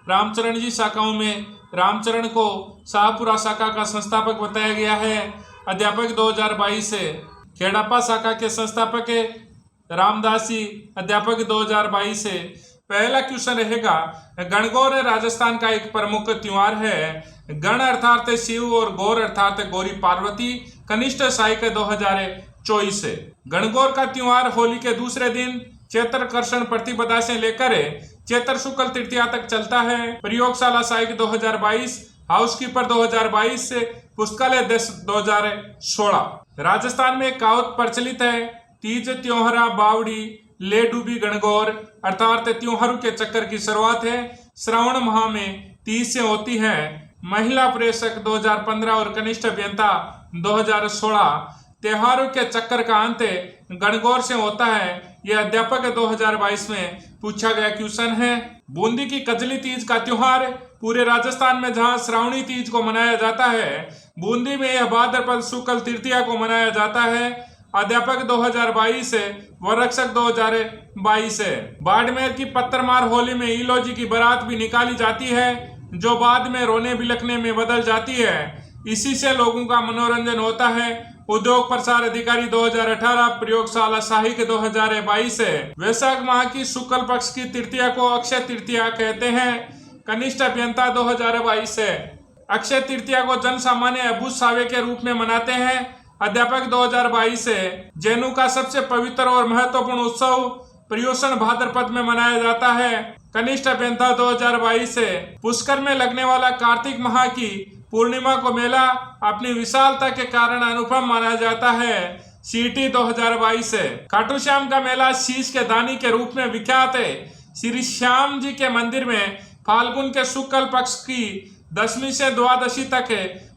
S1: रामचरण जी शाखाओं में रामचरण को शाहपुरा शाखा का संस्थापक बताया गया है। अध्यापक 2022 है। खेड़ापा शाखा के संस्थापक रामदास जी। अध्यापक 2022 है। पहला क्वेश्चन रहेगा, गणगौर राजस्थान का एक प्रमुख त्योहार है। गण अर्थात शिव और गौर अर्थात गौरी पार्वती। कनिष्ठ सहायक 2024 है। गणगौर का त्योहार होली के दूसरे दिन चैत्र कृष्ण प्रतिपदा से लेकर चैत्र शुक्ल तृतीया तक चलता है। प्रयोगशाला सहायक 2022, हाउसकीपर 2022, पुस्तकालय 2016। राजस्थान में कहावत प्रचलित है, तीज त्योहरा बावड़ी ले डूबी गणगौर, अर्थात त्योहारों के चक्कर की शुरुआत है श्रावण माह में 30 से होती है। महिला प्रेषक 2015 और कनिष्ठ अभियंता 2016। त्योहारों के चक्कर का अंत गणगौर से होता है। यह अध्यापक 2022 में पूछा गया क्वेश्चन है। बूंदी की कजली तीज का त्योहार पूरे राजस्थान में जहां श्रावणी तीज को मनाया जाता है, बूंदी में यह भाद्रपद शुक्ल तृतीया को मनाया जाता है। अध्यापक 2022 है। वरक्षक 2022 है। बाड़मेर की पत्थरमार होली में ईलो जी की बारात भी निकाली जाती है, जो बाद में रोने बिलखने में बदल जाती है। इसी से लोगों का मनोरंजन होता है। उद्योग प्रसार अधिकारी 2018 प्रयोगशाला साहिक 2022 है। वैशाख माह की शुक्ल पक्ष की तृतीया को अक्षय तृतीया कहते हैं। कनिष्ठ अभियंता 2022 है। अक्षय तृतीया को जन सामान्य अभूत सावे के रूप में मनाते हैं। अध्यापक 2022 है। जैनों का सबसे पवित्र और महत्वपूर्ण उत्सव पर्युषण भाद्रपद में मनाया जाता है। कनिष्ठ अभियंता 2022 है। पुष्कर में लगने वाला कार्तिक माह की पूर्णिमा को मेला अपनी विशालता के कारण अनुपम माना जाता है। सीटी 2022 है। खाटू श्याम का मेला शीश के दानी के रूप में विख्यात है। श्री श्याम जी के मंदिर में फाल्गुन के शुक्ल पक्ष की 10वीं से द्वादशी तक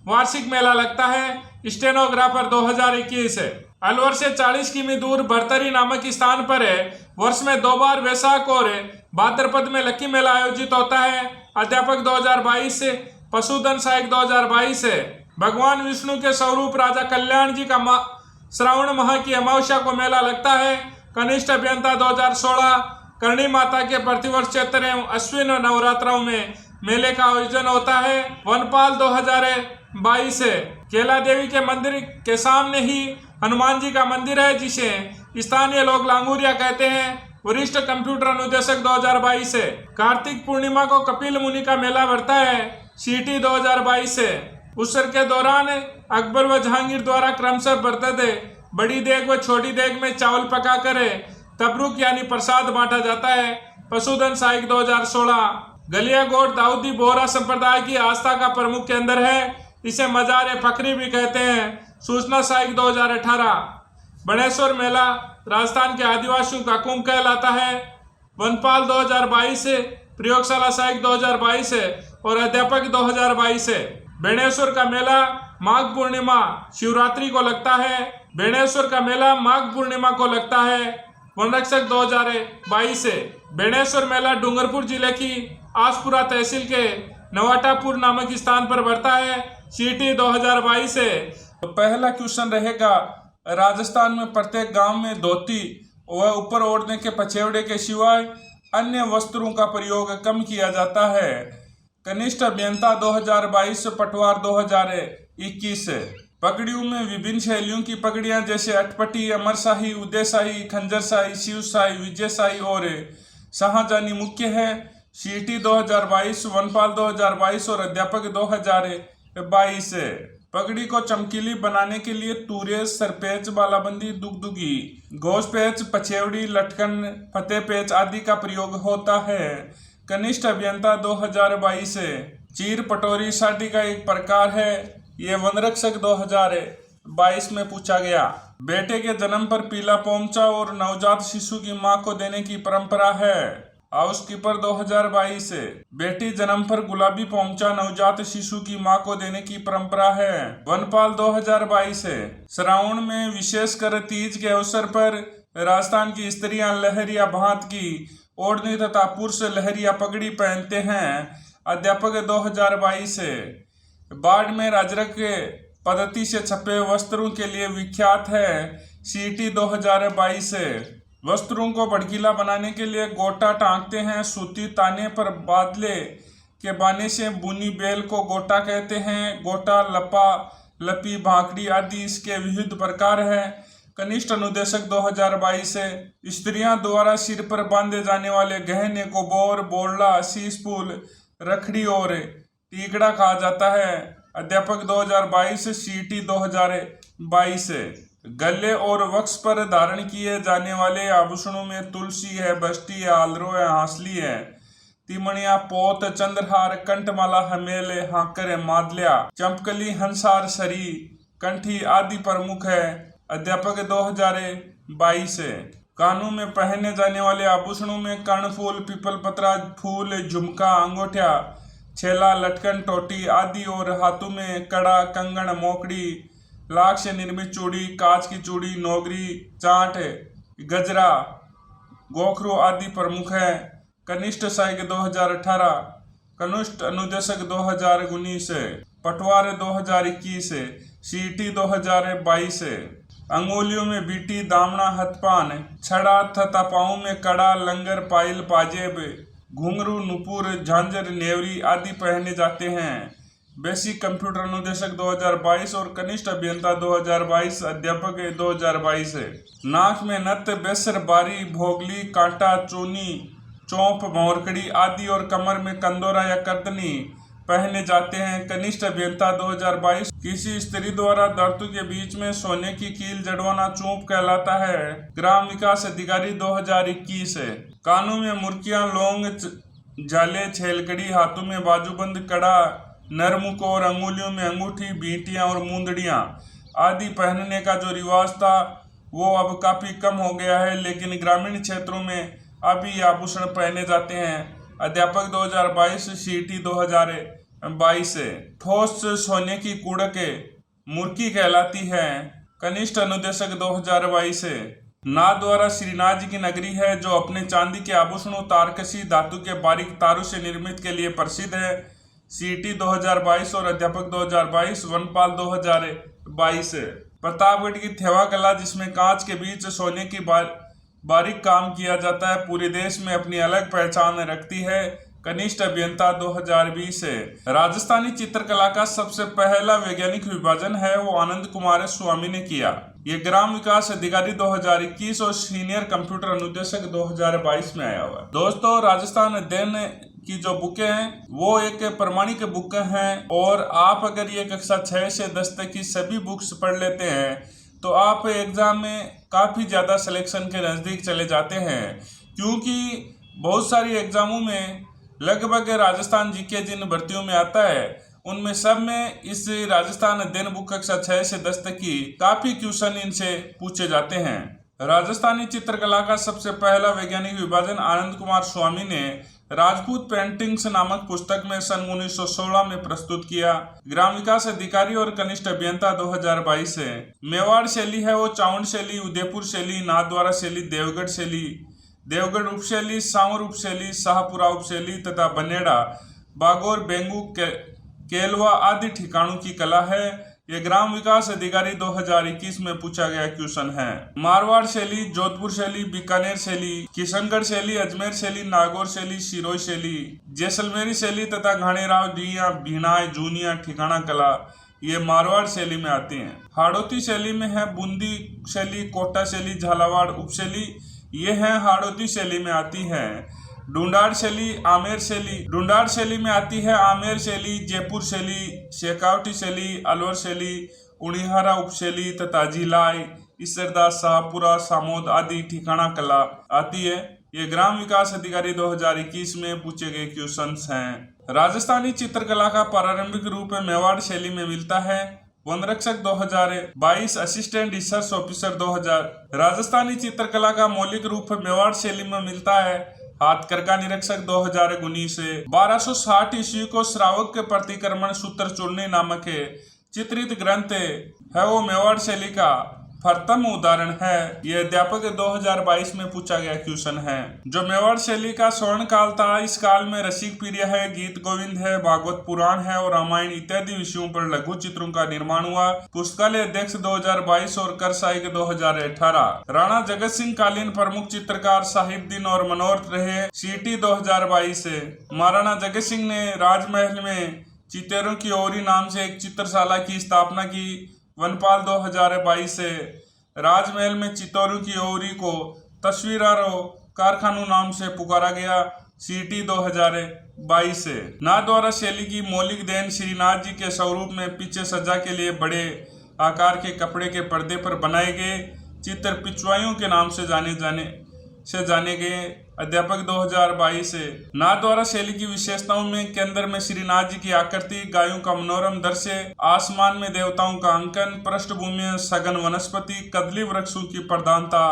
S1: वार्षिक मेला लगता है। स्टेनोग्राफर 2021 है। अलवर से 40 किमी दूर भरतरी नामक स्थान पर वर्ष में 2 बार वैशाख और भाद्रपद में लक्की मेला आयोजित होता है। अध्यापक 2022 पशुधन सहायक 2022 है। भगवान विष्णु के स्वरूप राजा कल्याण जी का श्रावण माह की अमावस्या को मेला लगता है। कनिष्ठ अभियंता 2016 करणी माता के प्रतिवर्ष चैत्र एवं अश्विन नवरात्रों में मेले का आयोजन होता है। वनपाल 2022 है। केला देवी के मंदिर के सामने ही हनुमान जी का मंदिर है, जिसे स्थानीय लोग लांगूरिया कहते हैं। वरिष्ठ कंप्यूटर अनुदेशक 2022 है। कार्तिक पूर्णिमा को कपिल मुनि का मेला बढ़ता है। सीटी 2022 है। उत्सव के दौरान अकबर व जहांगीर द्वारा क्रमशः बरतते बड़ी देग व छोटी देग में चावल पकाकर तबरुक यानी प्रसाद बांटा जाता है। पशुधन सहायक 2016 गलिया गोड़ दाऊदी बोहरा संप्रदाय की आस्था का प्रमुख केंद्र है। इसे मजार फकरी भी कहते हैं। सूचना सहायक 2018 बनेश्वर मेला राजस्थान के आदिवासियों का कुंभ कहलाता है। वनपाल 2022 प्रयोगशाला सहायक 2022 है और अध्यापक 2022 है। बेणेश्वर का मेला माघ पूर्णिमा शिवरात्रि को लगता है। बेणेश्वर का मेला माघ पूर्णिमा को लगता है। वनरक्षक 2022 है। बेणेश्वर मेला डूंगरपुर जिले की आसपुरा तहसील के नवाटापुर नामक स्थान पर बढ़ता है। सीटी 2022 है। तो पहला क्वेश्चन रहेगा, राजस्थान में प्रत्येक गांव में धोती व ऊपर ओढ़ने के पछेवड़े के सिवाय अन्य वस्त्रों का प्रयोग कम किया जाता है। कनिष्ठ अभियंता 2022 पटवार 2021 है। पगड़ियों में विभिन्न शैलियों की पगड़ियां जैसे अटपटी, अमरशाही, उदयशाही, खंजरशाही, शिवशाही, विजयशाही और शाहजहानी मुख्य है। सीटी 2022, वनपाल 2022 और अध्यापक 2022 है। पगड़ी को चमकीली बनाने के लिए तूरे, सरपेच, बालाबंदी, दुगदुगी, घोषपेच, पछेवड़ी, लटकन, फतेह पेच आदि का प्रयोग होता है। कनिष्ठ अभियंता 2022 है। चीर पटोरी साड़ी का एक प्रकार है। ये वनरक्षक 2022 में पूछा गया। बेटे के जन्म पर पीला पोमचा और नवजात शिशु की मां को देने की परंपरा है। हाउसकीपर 2022 है। बेटी जन्म पर गुलाबी पोमचा नवजात शिशु की मां को देने की परंपरा है। वनपाल 2022 है। श्रावण में विशेषकर तीज के अवसर पर राजस्थान की स्त्रियां लहरिया भांत की ओढ़नी तथा पुरुष लहरिया पगड़ी पहनते हैं। अध्यापक 2022 है। बाड़मेर अजरक के पद्धति से छपे वस्त्रों के लिए विख्यात है। सीटी 2022 है। वस्त्रों को भड़कीला बनाने के लिए गोटा टांगते हैं। सूती ताने पर बादले के बाने से बुनी बेल को गोटा कहते हैं। गोटा, लपा, लपी, भाकड़ी आदि इसके विविध प्रकार है। कनिष्ठ अनुदेशक 2022 है। स्त्रियां द्वारा सिर पर बांधे जाने वाले गहने को बोर, बोरला, शीशफूल, रखड़ी और टीकड़ा कहा जाता है। अध्यापक 2022, सीटी 2022 है। गले और वक्ष पर धारण किए जाने वाले आभूषणों में तुलसी है, बस्ती है, आलरो है, हांसली है, तिमणिया, पोत, चंद्रहार, कंठमाला, हमेले, हाकर, मादलिया, चंपकली, हंसार, सरी, कंठी आदि प्रमुख है। अध्यापक 2022 है। कानों में पहने जाने वाले आभूषणों में कर्णफूल, पीपल पत्रा फूल, झुमका, अंगूठा, छेला, लटकन, टोटी आदि और हाथों में कड़ा, कंगन, मोकड़ी, लाख से निर्मित चूड़ी, कांच की चूड़ी, नोगरी, चाट, गजरा, गोखरू आदि प्रमुख है। कनिष्ठ सहायक 2018, कनिष्ठ अनुदेशक 2019 है। पटवार 2021 है। सीटी 2022 है। अंगुलियों में बीटी, दामना, हथपान, छड़ा तथा पाँव में कड़ा, लंगर, पायल, पाजेब, घुंघरू, नुपुर, झांझर, नेवरी आदि पहने जाते हैं। बेसिक कंप्यूटर अनुदेशक 2022 और कनिष्ठ अभियंता 2022, अध्यापक 2022 है। नाक में नत्थ, बेसर, बारी, भोगली, कांटा, चूनी, चौंप, भौरकड़ी आदि और कमर में कंदोरा या करदनी पहने जाते हैं। कनिष्ठ अभियंता 2022 किसी स्त्री द्वारा दांतों के बीच में सोने की कील जड़वाना चूंप कहलाता है। ग्राम विकास अधिकारी 2021 है। कानों में मुर्कियां, लौंग, झाले, छेलकड़ी, हाथों में बाजूबंद, कड़ा, नरमुख और अंगुलियों में अंगूठी, बींटियां और मुंदड़ियां आदि पहनने का जो रिवाज था वो अब काफी कम हो गया है, लेकिन ग्रामीण क्षेत्रों में अभी आभूषण पहने जाते हैं। अध्यापक 2022, सीटी 2022 है। ठोस सोने की कुड़क मुर्की कहलाती है। कनिष्ठ अनुदेशक 2022 है। नाथ द्वारा श्रीनाथ जी की नगरी है जो अपने चांदी के आभूषणों, तारकसी, धातु के बारीक तारों से निर्मित के लिए प्रसिद्ध है। सीटी 2022 और अध्यापक 2022, वनपाल 2022 है। प्रतापगढ़ की थेवा कला जिसमें कांच के बीच सोने की बारीक काम किया जाता है, पूरे देश में अपनी अलग पहचान रखती है। कनिष्ठ अभियंता 2020 है। राजस्थानी चित्रकला का सबसे पहला वैज्ञानिक विभाजन है वो आनंद कुमार स्वामी ने किया। ये ग्राम विकास अधिकारी 2021 और सीनियर कंप्यूटर अनुदेशक 2022 में आया हुआ है। दोस्तों, राजस्थान अध्ययन की जो बुकें हैं वो एक प्रमाणिक बुक हैं, और आप अगर ये कक्षा 6 से 10 तक की सभी बुक्स पढ़ लेते हैं तो आप एग्जाम में काफ़ी ज़्यादा सिलेक्शन के नज़दीक चले जाते हैं, क्योंकि बहुत सारी एग्जामों में लगभग राजस्थान जीके जिन भर्तियों में आता है उनमें सब में इस राजस्थान अध्ययन बुक कक्षा 6 से 10 तक की काफ़ी क्वेश्चन इनसे पूछे जाते हैं। राजस्थानी चित्रकला का सबसे पहला वैज्ञानिक विभाजन आनंद कुमार स्वामी ने राजपूत पेंटिंग्स नामक पुस्तक में सन 1916 में प्रस्तुत किया। ग्राम विकास अधिकारी और कनिष्ठ अभियंता 2022 है। मेवाड़ शैली है वो चावंड शैली, उदयपुर शैली, नाथद्वारा शैली, देवगढ़ शैली, देवगढ़ उपशैली, सांवर उपशैली, शाहपुरा उपशैली तथा बनेड़ा, बागौर, बेंगू, केलवा आदि ठिकानों की कला है। ये ग्राम विकास अधिकारी 2021 में पूछा गया क्वेश्चन है। मारवाड़ शैली, जोधपुर शैली, बीकानेर शैली, किशनगढ़ शैली, अजमेर शैली, नागौर शैली, सिरोही शैली, जैसलमेरी शैली तथा घाणेराव, दिया, भीनाय, जूनिया ठिकाना कला ये मारवाड़ शैली में आती हैं। हाड़ौती शैली में है बूंदी शैली, कोटा शैली, झालावाड़ उपशैली ये है हाड़ौती शैली में आती है। ढूंढाड़ शैली, आमेर शैली, ढूंढाड़ शैली में आती है आमेर शैली, जयपुर शैली, शेखावटी शैली, अलवर शैली, उड़ीहारा उपशैली तथा झिलाई, इसरदास, शाहपुरा, सामोद आदि ठिकाना कला आती है। ये ग्राम विकास अधिकारी 2021 में पूछे गए क्वेश्चंस हैं। राजस्थानी चित्रकला का प्रारंभिक रूप मेवाड़ शैली में मिलता है। वनरक्षक 2022, असिस्टेंट रिसर्च ऑफिसर 2000। राजस्थानी चित्रकला का मौलिक रूप मेवाड़ शैली में मिलता है। हाथकरघा निरीक्षक 2019 से 1260 ईस्वी को श्रावक के प्रतिक्रमण सूत्र चूर्णी नामक चित्रित ग्रंथ है वो मेवाड़ शैली का प्रथम उदाहरण है। यह अध्यापक 2022 में पूछा गया क्वेश्चन है। जो मेवाड़ शैली का स्वर्ण काल था, इस काल में रसिक पीरिया है, गीत गोविंद है, भागवत पुराण है और रामायण इत्यादि विषयों पर लघु चित्रों का निर्माण हुआ। पुस्तकालय अध्यक्ष 2022 और कर सहायक 2018। राणा जगत सिंह कालीन प्रमुख चित्रकार, साहिबदीन और मनोरथ रहे। सीटी 2022 है। महाराणा जगत सिंह ने राजमहल में चित्रों की ओरी नाम से एक चित्रशाला की स्थापना की। वनपाल 2022 से राजमहल में चित्तौरों की ओरी को तस्वीरों कारखानों नाम से पुकारा गया। सीटी 2022 से नाथ द्वारा शैली की मौलिक देन श्रीनाथ जी के स्वरूप में पीछे सजा के लिए बड़े आकार के कपड़े के पर्दे पर बनाए गए चित्र पिछवाइयों के नाम से जाने गए। अध्यापक 2022 से नाथ द्वारा शैली की विशेषताओं में केंद्र में श्रीनाथ जी की आकृति, गायों का मनोरम दृश्य, आसमान में देवताओं का अंकन, पृष्ठभूमि में सघन वनस्पति, कदली वृक्षों की प्रधानता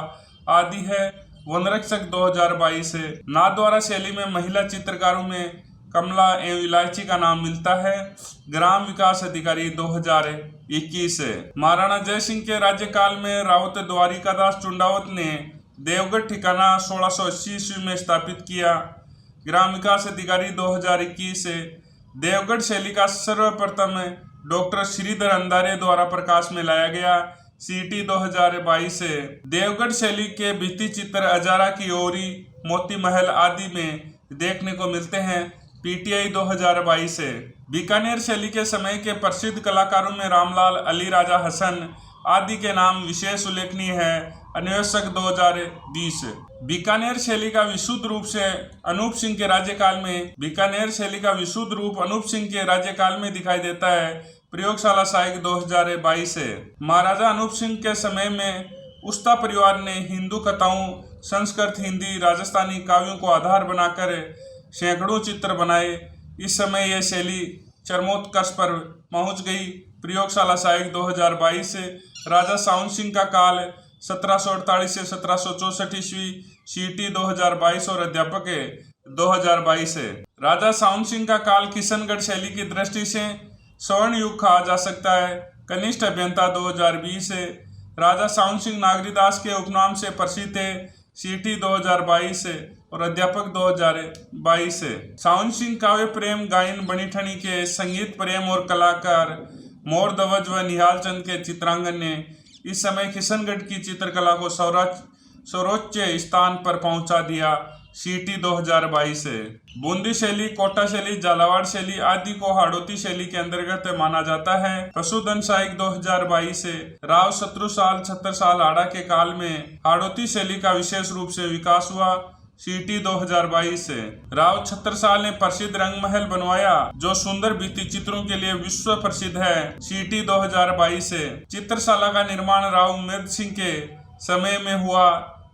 S1: आदि है। वनरक्षक 2022 से नाथ द्वारा शैली में महिला चित्रकारों में कमला एवं इलायची का नाम मिलता है। ग्राम विकास अधिकारी 2021 से महाराणा जय सिंह के राज्यकाल में रावत द्वारिकादास चुंडावत ने देवगढ़ ठिकाना 1680 ईस्वी में स्थापित किया। ग्राम विकास अधिकारी 2021 से देवगढ़ शैली का सर्वप्रथम डॉक्टर श्रीधर अंधारे द्वारा प्रकाश में लाया गया। सीटी 2022 से देवगढ़ शैली के भित्ति चित्र अजारा की ओरी, मोती महल आदि में देखने को मिलते हैं। पीटीआई 2022 से बीकानेर शैली के समय के प्रसिद्ध कलाकारों में रामलाल, अली राजा हसन आदि के नाम विशेष उल्लेखनीय है। अन्वेषक 2020। बीकानेर शैली का विशुद्ध रूप से अनूप सिंह के राज्यकाल में बीकानेर शैली का विशुद्ध रूप अनूप सिंह के राज्यकाल में दिखाई देता है। प्रयोगशाला सहायक 2022 है। महाराजा अनूप सिंह के समय में उस्ता परिवार ने हिंदू कथाओं, संस्कृत, हिंदी, राजस्थानी काव्यों को आधार बनाकर सैकड़ों चित्र बनाए। इस समय यह शैली चरमोत्कर्ष पर पहुंच गई। प्रयोगशाला सहायक 2022 से राजा साउन सिंह का काल 1748 से 1764 ईस्वी, सीटी 2022 और अध्यापक 2022 है। राजा साउन सिंह का काल किशनगढ़ शैली की दृष्टि से स्वर्ण युग कहा जा सकता है। कनिष्ठ अभियंता 2020 है। राजा साउन सिंह नागरीदास के उपनाम से प्रसिद्ध है। सीटी 2022 है और अध्यापक 2022 है। साउन सिंह काव्य प्रेम गायन बनीठनी के, संगीत प्रेम और कलाकार मोर ध्वज व निहाल चंद के चित्रांगन ने इस समय किशनगढ़ की चित्रकला को सर्वोच्च स्थान पर पहुंचा दिया। सीटी 2022 है। बूंदी शैली, कोटा शैली, झालावाड़ शैली आदि को हाड़ौती शैली के अंतर्गत माना जाता है। पशुधन सहायक 2022 से राव शत्रुसाल 76 साल आड़ा के काल में हाड़ौती शैली का विशेष रूप से विकास हुआ। सीटी 2022 से राव 76 साल ने प्रसिद्ध रंगमहल बनवाया जो सुंदर भित्ति चित्रों के लिए विश्व प्रसिद्ध है। सीटी 2022 से चित्रशाला का निर्माण राव उम्मेद सिंह के समय में हुआ।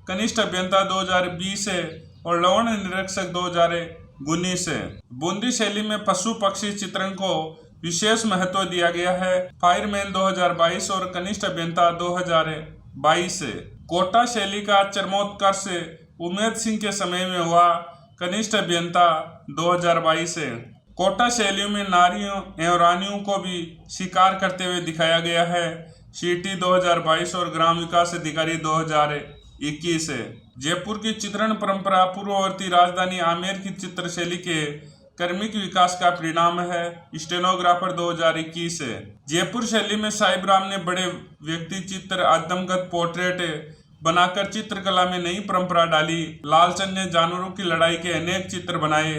S1: कनिष्ठ अभियंता 2020 है और लवण निरीक्षक 2019 है। बूंदी शैली में पशु पक्षी चित्रण को विशेष महत्व दिया गया है। फायरमैन 2022 और कनिष्ठ अभियंता 2022 है। कोटा शैली का चरमोत्कर्ष उम्मेद सिंह के समय में हुआ। कनिष्ठ अभियंता 2022 है। कोटा शैलियों में नारियों एवं रानियों को भी शिकार करते हुए दिखाया गया है। सीटी 2022 और ग्राम विकास अधिकारी 2021 है। जयपुर की चित्रण परंपरा पूर्ववर्ती राजधानी आमेर की चित्र शैली के क्रमिक विकास का परिणाम है। स्टेनोग्राफर 2021 है। जयपुर शैली में साहिब राम ने बड़े व्यक्ति चित्र, आदमकद पोर्ट्रेट बनाकर चित्रकला में नई परंपरा डाली। लालचंद ने जानवरों की लड़ाई के अनेक चित्र बनाए।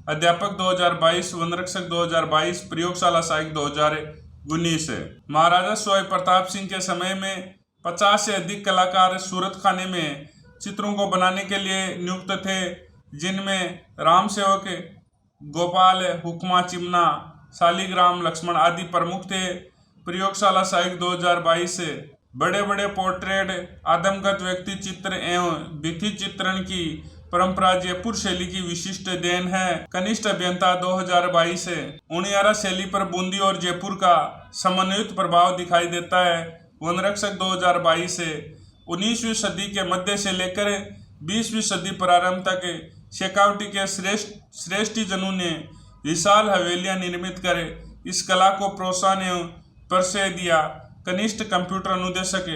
S1: अध्यापक 2022, वनरक्षक 2022, प्रयोगशाला सहायक 2019 है। महाराजा स्वय प्रताप सिंह के समय में 50 से अधिक कलाकार सूरत खाने में चित्रों को बनाने के लिए नियुक्त थे, जिनमें राम सेवक, गोपाल, हुक्मा चिमना, शालिग्राम, लक्ष्मण आदि प्रमुख थे। प्रयोगशाला सहायक 2022 से बड़े बड़े पोर्ट्रेट, आदमकद व्यक्ति चित्र एवं भित्ति चित्रण की परंपरा जयपुर शैली की विशिष्ट देन है। कनिष्ठ अभियंता 2022 है। उनियारा शैली पर बूंदी और जयपुर का समन्वित प्रभाव दिखाई देता है। वनरक्षक 2022 है। 19वीं सदी के मध्य से लेकर 20वीं सदी प्रारंभ तक शेखावटी के श्रेष्ठी जनों ने विशाल हवेलियां निर्मित कर इस कला को प्रोत्साहन एवं परिचय दिया। कनिष्ठ कंप्यूटर अनुदेशक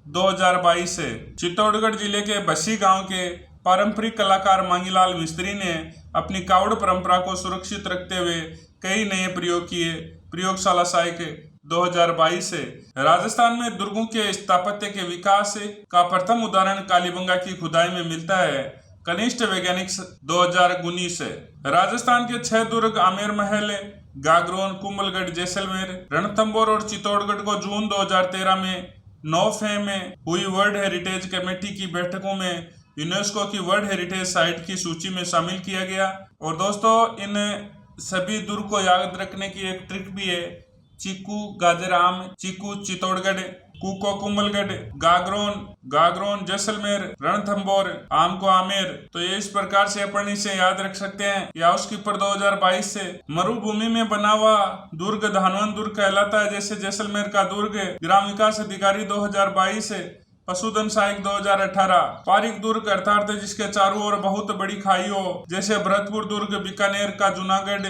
S1: 2022 है। चित्तौड़गढ़ जिले के बसी गांव के पारंपरिक कलाकार मांगीलाल मिस्त्री ने अपनी कावड़ परंपरा को सुरक्षित रखते हुए कई नए प्रयोग किए। प्रयोगशाला सहायक 2022 है। राजस्थान में दुर्गों के स्थापत्य के विकास का प्रथम उदाहरण कालीबंगा की खुदाई में मिलता है। कनिष्ठ वैज्ञानिक 2019 है। राजस्थान के 6 दुर्ग आमेर महल, गागरोन, कुंभलगढ़, जैसलमेर, रणथंभौर और चित्तौड़गढ़ को जून 2013 में नौफे में हुई वर्ल्ड हेरिटेज कमेटी की बैठकों में यूनेस्को की वर्ल्ड हेरिटेज साइट की सूची में शामिल किया गया। और दोस्तों, इन सभी दुर्ग को याद रखने की एक ट्रिक भी है। चीकू गाजराम, चीकू चित्तौड़गढ़, कुको कुंभलगढ़, गागरोन जैसलमेर, रणथंभौर, आम को आमेर। तो ये इस प्रकार से अपन इसे याद रख सकते हैं। या उसकी पर 2022 से मरुभूमि में बना हुआ दुर्ग धानवन दुर्ग कहलाता है। जैसे जैसलमेर का दुर्ग ग्राम विकास अधिकारी 2022 है। पशुधन सहायक 2018। पारिक दुर्ग अर्थात जिसके चारों ओर बहुत बड़ी खाई हो, जैसे भरतपुर दुर्ग बीकानेर का जूनागढ़।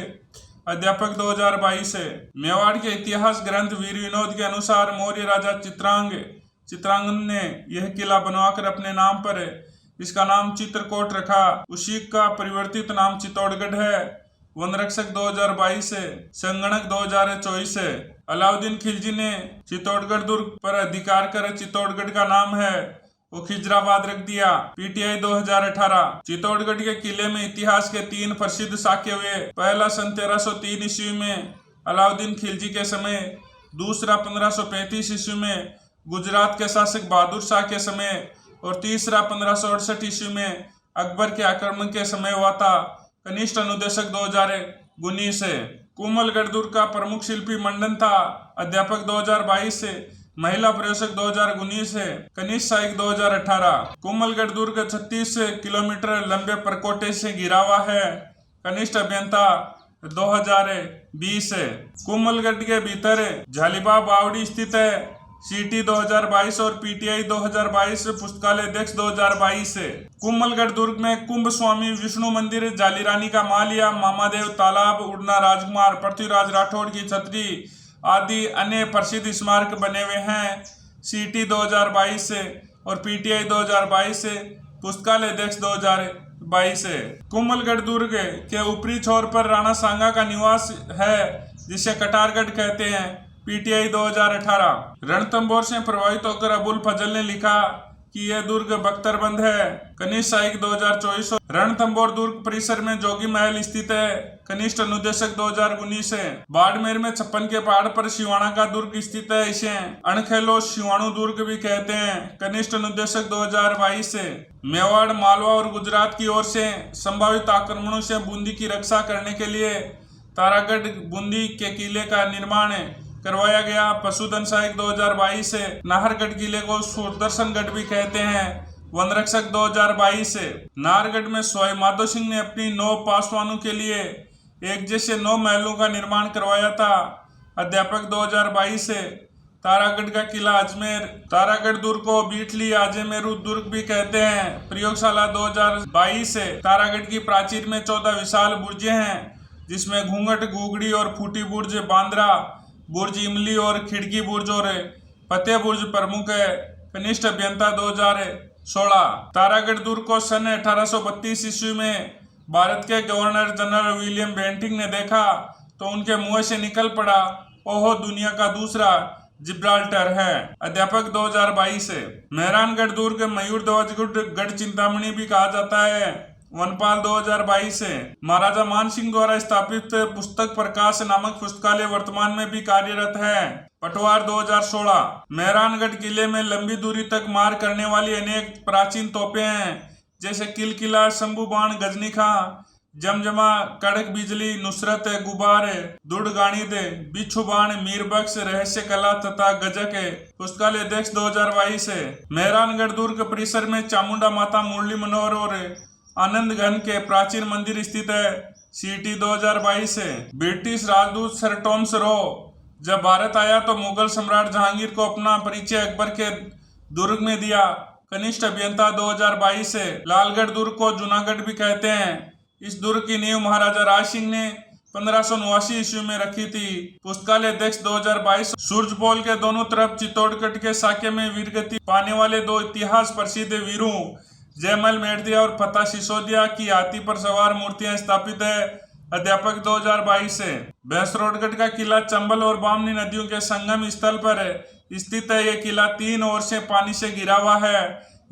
S1: अध्यापक 2022 है। मेवाड़ के इतिहास ग्रंथ वीर विनोद के अनुसार मौर्य राजा चित्रांगन ने यह किला बनवाकर अपने नाम पर इसका नाम चित्रकोट रखा। उसी का परिवर्तित नाम चित्तौड़गढ़ है। वनरक्षक 2022 है। संगणक 2024 है। अलाउद्दीन खिलजी ने चित्तौड़गढ़ दुर्ग पर अधिकार कर चित्तौड़गढ़ का नाम है। वो खिजराबाद रख दिया। पीटीआई 2018। चित्तौड़गढ़ के किले में इतिहास के 3 प्रसिद्ध साक्य हुए। पहला सन 1303 ईस्वी में अलाउद्दीन खिलजी के समय, दूसरा 1535 ईस्वी में गुजरात के शासक बहादुर शाह के समय और तीसरा 1568 ईस्वी में अकबर के आक्रमण के समय हुआ था। कनिष्ठ अनुदेशक 2019 है। कोमलगढ़ दुर्ग का प्रमुख शिल्पी मंडन था। अध्यापक 2022 से। महिला प्रयोजक 2019 है। कनिष्ठ सहायक 2018। कोमलगढ़ दुर्ग 36 किलोमीटर लंबे परकोटे से घिरा हुआ है। कनिष्ठ अभियंता 2020 है। कोमलगढ़ के भीतर झालीबाग बावड़ी स्थित है। सीटी 2022 और पीटीआई 2022 पुस्तकालय अध्यक्ष 2022 है। कोमलगढ़ दुर्ग में कुंभ स्वामी विष्णु मंदिर, जाली रानी का मालिया, मामादेव तालाब, उड़ना राजकुमार, पृथ्वीराज राठौड़ की छतरी आदि अन्य प्रसिद्ध स्मारक बने हुए हैं। सीटी 2022 से और पीटीआई 2022 से पुस्तकालय अध्यक्ष 2022 है। कोमलगढ़ दुर्ग के ऊपरी छोर पर राणा सांगा का निवास है, जिसे कटारगढ़ कहते हैं। पीटीआई 2018। रणथंभौर से प्रभावित होकर अबुल फजल ने लिखा कि यह दुर्ग बख्तरबंद है। कनिष्ठ सहायक 2024। रणथंभौर दुर्ग परिसर में जोगी महल स्थित है। कनिष्ठ अनुदेशक 2019 है। बाड़मेर में 56 के पहाड़ पर सिवाना का दुर्ग स्थित है। इसे अणखेलो सिवाणु दुर्ग भी कहते हैं। कनिष्ठ अनुदेशक 2022 है। मेवाड़, मालवा और गुजरात की ओर से संभावित आक्रमणों से बूंदी की रक्षा करने के लिए तारागढ़ बूंदी के किले का निर्माण करवाया गया। पशुधन सहायक 2022 से। नाहरगढ़ किले को सुदर्शनगढ़ भी कहते हैं। वन रक्षक 2022 से। नाहरगढ़ में सवाई माधो सिंह ने अपनी 9 पासवानों के लिए एक जैसे 9 महलों का निर्माण करवाया था। अध्यापक 2022 से। तारागढ़ का किला अजमेर। तारागढ़ दुर्ग को बीटली आजमेरू दुर्ग भी कहते हैं। प्रयोगशाला 2022 से। तारागढ़ की प्राचीर में 14 विशाल बुर्जें हैं, जिसमें घूंघट, घूगड़ी और फूटी बुर्ज, बांद्रा बुर्ज, इमली और खिड़की बुर्ज और फतेह बुर्ज प्रमुख है। कनिष्ठ अभियंता 2016। तारागढ़ दुर्ग को सन 1832 ईस्वी में भारत के गवर्नर जनरल विलियम बेंटिंग ने देखा तो उनके मुंह से निकल पड़ा, ओहो, दुनिया का दूसरा जिब्राल्टर है। अध्यापक 2022 है। मेहरानगढ़ दुर्ग मयूर ध्वज गढ़ चिंतामणि भी कहा जाता है। वनपाल 2022 है। महाराजा मान सिंह द्वारा स्थापित पुस्तक प्रकाश नामक पुस्तकालय वर्तमान में भी कार्यरत है। पटवार 2016। मेहरानगढ़ किले में लंबी दूरी तक मार करने वाली अनेक प्राचीन तोपें हैं, जैसे किलकिला, शंभू बाण, गजनी खां, जमजमा, कड़क बिजली, नुसरत, गुबार, दुड़गाणिद, बिच्छू बाण, मीरबख्श, रहस्य कला तथा गजक है। पुस्तकालय अध्यक्ष 2022 है। मेहरानगढ़ दुर्ग परिसर में चामुंडा माता, मुरली मनोहर और आनंद घन के प्राचीन मंदिर स्थित है। सीटी 2022 है। ब्रिटिश राजदूत सर टॉमस रो जब भारत आया तो मुगल सम्राट जहांगीर को अपना परिचय अकबर के दुर्ग में दिया। कनिष्ठ अभियंता 2022 है। लालगढ़ दुर्ग को जूनागढ़ भी कहते हैं। इस दुर्ग की नींव महाराजा राज सिंह ने 1589 ईस्वी में रखी थी। पुस्तकालय अध्यक्ष 2022। सूरजपोल के दोनों तरफ चित्तौड़गढ़ के साके में वीरगति पाने वाले 2 इतिहास प्रसिद्ध वीरों जयमल मेड़दिया और फतेह सिसोदिया की हाथी पर सवार मूर्तियां स्थापित है। अध्यापक 2022 है। भैंसरोडगढ़ का किला चंबल और बामनी नदियों के संगम स्थल पर स्थित है। यह किला 3 ओर से पानी से घिरा हुआ है।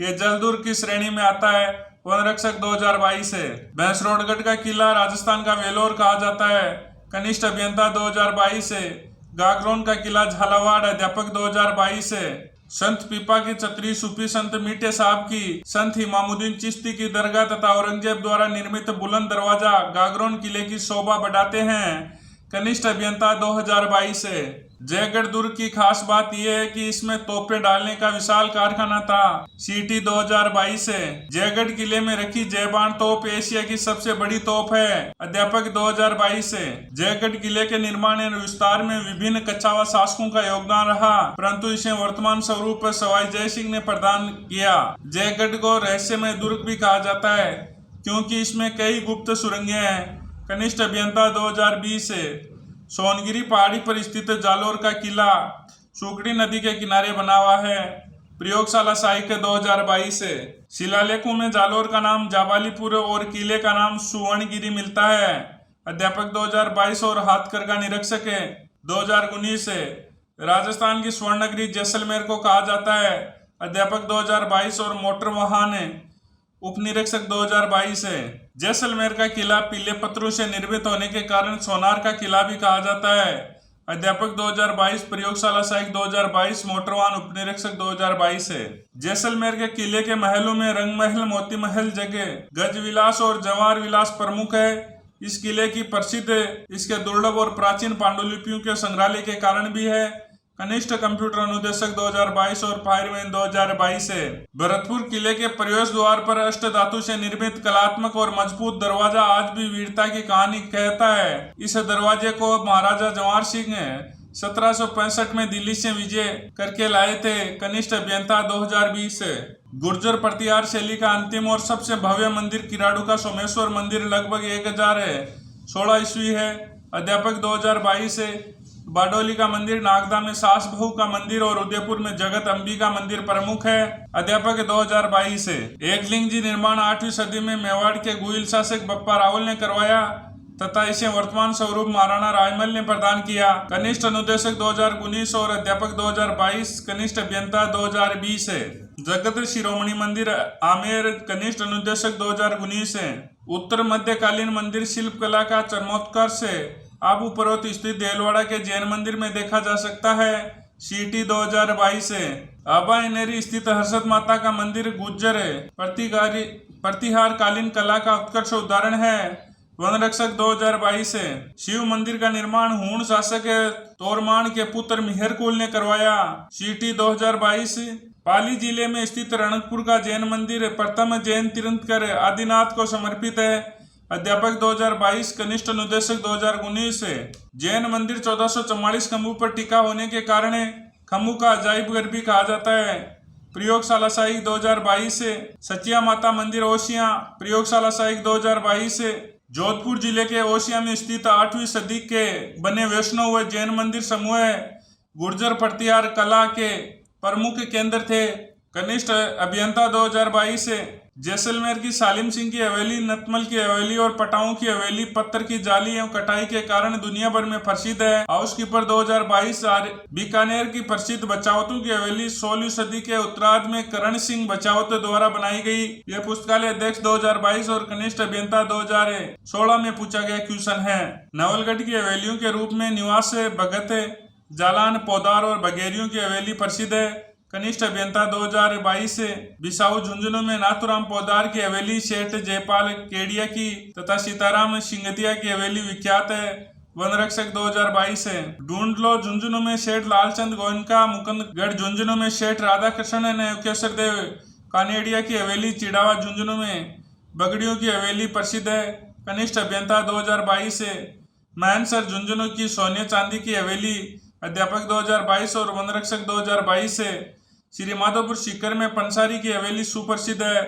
S1: यह जलदुर्ग की श्रेणी में आता है। वन रक्षक 2022 है। भैंसरोडगढ़ का किला राजस्थान का वेलोर कहा जाता है। कनिष्ठ अभियंता 2022 है। गागरोन का किला झालावाड़। अध्यापक 2022 है। संत पीपा की छतरी सूफी संत मीठे साहब की, संत इमामुद्दीन चिश्ती की दरगाह तथा औरंगजेब द्वारा निर्मित बुलंद दरवाजा गागरोन किले की शोभा बढ़ाते हैं। कनिष्ठ अभियंता 2022 है। जयगढ़ दुर्ग की खास बात यह है कि इसमें तोपें डालने का विशाल कारखाना था। सीटी 2022 है। जयगढ़ किले में रखी जयबाण तोप एशिया की सबसे बड़ी तोप है। अध्यापक 2022 है। जयगढ़ किले के निर्माण एवं विस्तार में विभिन्न कछावा शासकों का योगदान रहा, परंतु इसे वर्तमान स्वरूप सवाई जय सिंह ने प्रदान किया। जयगढ़ को रहस्यमय दुर्ग भी कहा जाता है, क्योंकि इसमें कई गुप्त सुरंगें हैं। कनिष्ठ अभियंता 2020 है। सोनगिरी पहाड़ी पर स्थित जालोर का किला सुकड़ी नदी के किनारे बना हुआ है। प्रयोगशाला साहित्य 2022 है। शिलालेखों में जालोर का नाम जाबालीपुर और किले का नाम सुवर्णगिरी मिलता है। अध्यापक 2022 और हाथकरघा निरीक्षक है 2019 है। राजस्थान की स्वर्णनगरी जैसलमेर को कहा जाता है। अध्यापक 2022 और मोटर वाहन उपनिरीक्षक 2022 है। जैसलमेर का किला पीले पत्थरों से निर्मित होने के कारण सोनार का किला भी कहा जाता है। अध्यापक 2022 प्रयोगशाला सहायक 2022 मोटर वाहन उपनिरीक्षक 2022 है। जैसलमेर के किले के महलों में रंग महल, मोती महल, जगह गज विलास और जवाहर विलास प्रमुख है। इस किले की प्रसिद्ध इसके दुर्लभ और प्राचीन पांडुलिपियों के संग्रहालय के कारण भी है। कनिष्ठ कंप्यूटर अनुदेशक 2022 और फायरमैन 2022 है। भरतपुर किले के प्रवेश द्वार पर अष्ट धातु से निर्मित कलात्मक और मजबूत दरवाजा आज भी वीरता की कहानी कहता है। इस दरवाजे को महाराजा जवाहर सिंह 1765 में दिल्ली से विजय करके लाए थे। कनिष्ठ अभियंता 2020 है। गुर्जर प्रतिहार शैली का अंतिम और सबसे भव्य मंदिर किराड़ू का सोमेश्वर मंदिर लगभग 1016 ईस्वी है। अध्यापक 2022 है। बारडोली का मंदिर, नागदा में सास बहू का मंदिर और उदयपुर में जगत अंबिका मंदिर प्रमुख है। अध्यापक 2022 है। एकलिंग जी निर्माण 8वीं सदी में मेवाड़ के गुइल शासक बप्पा रावल ने करवाया तथा इसे वर्तमान स्वरूप महाराणा रायमल ने प्रदान किया। कनिष्ठ अनुदेशक 2019 और अध्यापक 2022, कनिष्ठ अभियंता 2020 है। जगत शिरोमणि मंदिर आमेर, कनिष्ठ अनुदेशक 2019 है। उत्तर मध्यकालीन मंदिर शिल्प कला का चरमोत्कर्ष है। आबू पर्वत स्थित देलवाड़ा के जैन मंदिर में देखा जा सकता है। सीटी 2022 है। अबायनेरी स्थित हर्षद माता का मंदिर गुज्जर है। प्रतिहार कालीन कला का उत्कर्ष उदाहरण है। वन रक्षक 2022 है। शिव मंदिर का निर्माण हूण शासक तोरमान के पुत्र मिहिरकुल ने करवाया। सीटी 2022। पाली जिले में स्थित रणकपुर का जैन मंदिर प्रथम जैन तीर्थंकर आदिनाथ को समर्पित है। अध्यापक 2022, कनिष्ठ अनुदेशक 2019 है। जैन मंदिर 1444 खम्भों पर टिका होने के कारण खम्भों का अजायब घर भी कहा जाता है। प्रयोगशाला सहायक 2022 है। सचिया माता मंदिर ओसिया, प्रयोगशाला सहायक 2022 है। जोधपुर जिले के ओसिया में स्थित 8वीं सदी के बने वैष्णव व जैन मंदिर समूह गुर्जर प्रतिहार कला के प्रमुख केंद्र थे। कनिष्ठ अभियंता 2022 है। जैसलमेर की सालिम सिंह की हवेली, नतमल की हवेली और पटाऊ की हवेली पत्थर की जाली एवं कटाई के कारण दुनिया भर में प्रसिद्ध है। हाउसकीपर 2022। बीकानेर की प्रसिद्ध बचावतों की हवेली 16वीं सदी के उत्तरार्ध में करण सिंह बचावत द्वारा बनाई गई। यह पुस्तकालय अध्यक्ष 2022 और कनिष्ठ अभियंता 2016 में पूछा गया क्वेश्चन है। नवलगढ़ की हवेलियों के रूप में निवास भगत, जालान, पौदार और बघेरियों की हवेली प्रसिद्ध है। कनिष्ठ अभियंता 2022 से। बिसाऊ झुंझुनू में नाथुराम पौदार की हवेली, सेठ जयपाल केडिया की तथा सीताराम सिंगतिया की हवेली विख्यात है। वन रक्षक 2022 है। ढूंढलो झुंझुनू में सेठ लालचंद गोयनका, मुकुंदगढ़ झुंझुनू में सेठ राधा कृष्ण ने केसर देव कानेडिया की हवेली, चिड़ावा झुंझुनू में बगड़ियों की हवेली प्रसिद्ध है। कनिष्ठ अभियंता 2022 है। महनसर झुंझुनू की सोने चांदी की हवेली, अध्यापक 2022 और वन रक्षक 2022 है। श्री माधोपुर सीकर में पंसारी की हवेली सुप्रसिद्ध है।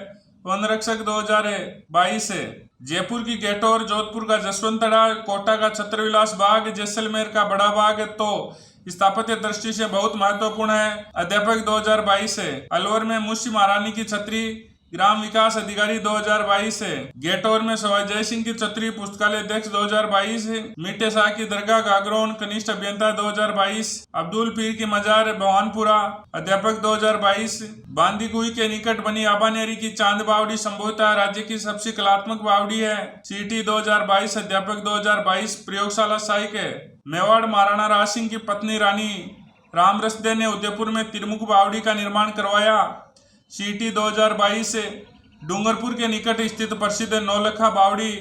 S1: वन रक्षक 2022 है। जयपुर की गेटो और जोधपुर का जसवंतड़ा, कोटा का छत्रविलास बाग, जैसलमेर का बड़ा बाग तो स्थापत्य दृष्टि से बहुत महत्वपूर्ण है। अध्यापक 2022 है। अलवर में मुंशी महारानी की छतरी, ग्राम विकास अधिकारी 2022 है। गेटौर में सवाई जय सिंह की छतरी, पुस्तकालय अध्यक्ष 2022 है। मीठे शाह की दरगाह गागरोन, कनिष्ठ अभियंता 2022। अब्दुल पीर की मजार भवानपुरा, अध्यापक 2022। बांदीकुई के निकट बनी आबानेरी की चांद बावड़ी संभवतः राज्य की सबसे कलात्मक बावड़ी है। सीटी 2022, अध्यापक 2022। प्रयोगशाला सहायक है। मेवाड़ महाराणा राज सिंह की पत्नी रानी रामरसदे ने उदयपुर में तिरमुख बावड़ी का निर्माण करवाया। सीटी 2022 से। डूंगरपुर के निकट स्थित प्रसिद्ध नौलखा बावड़ी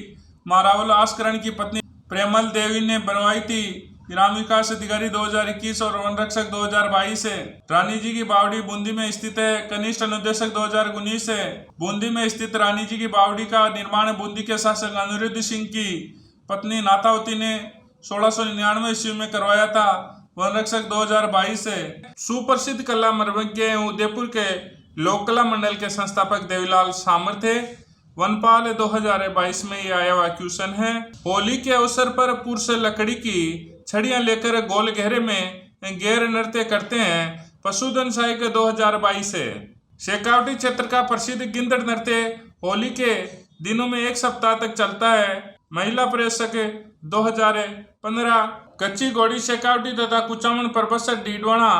S1: मारावल आस्करण की पत्नी प्रेमल देवी ने बनवाई थी। ग्राम विकास अधिकारी 2021 और वन रक्षक 2022 है। रानी जी की बावड़ी बूंदी में स्थित है। कनिष्ठ अनुदेशक 2019 है। बूंदी में स्थित रानी जी की बावड़ी का निर्माण बूंदी के शासक अनिरुद्ध सिंह की पत्नी नाथावती ने 1699 ईस्वी में करवाया था। वन रक्षक 2022 है। सुप्रसिद्ध कला मर्मज्ञ उदयपुर के लोक कला मंडल के संस्थापक देवीलाल सामर थे। वनपाल 2022 में ये आया हुआ क्वेश्चन है। होली के अवसर पर पुरुष लकड़ी की छड़ियां लेकर गोल घेरे में गैर नृत्य करते हैं। पशुधन सहायक 2022 है। शेखावटी क्षेत्र का प्रसिद्ध गिंदड़ नृत्य होली के दिनों में 1 सप्ताह तक चलता है। महिला पर्यटक 2015। कच्ची घोड़ी शेखावटी तथा कुचामन परबसर डीडवाना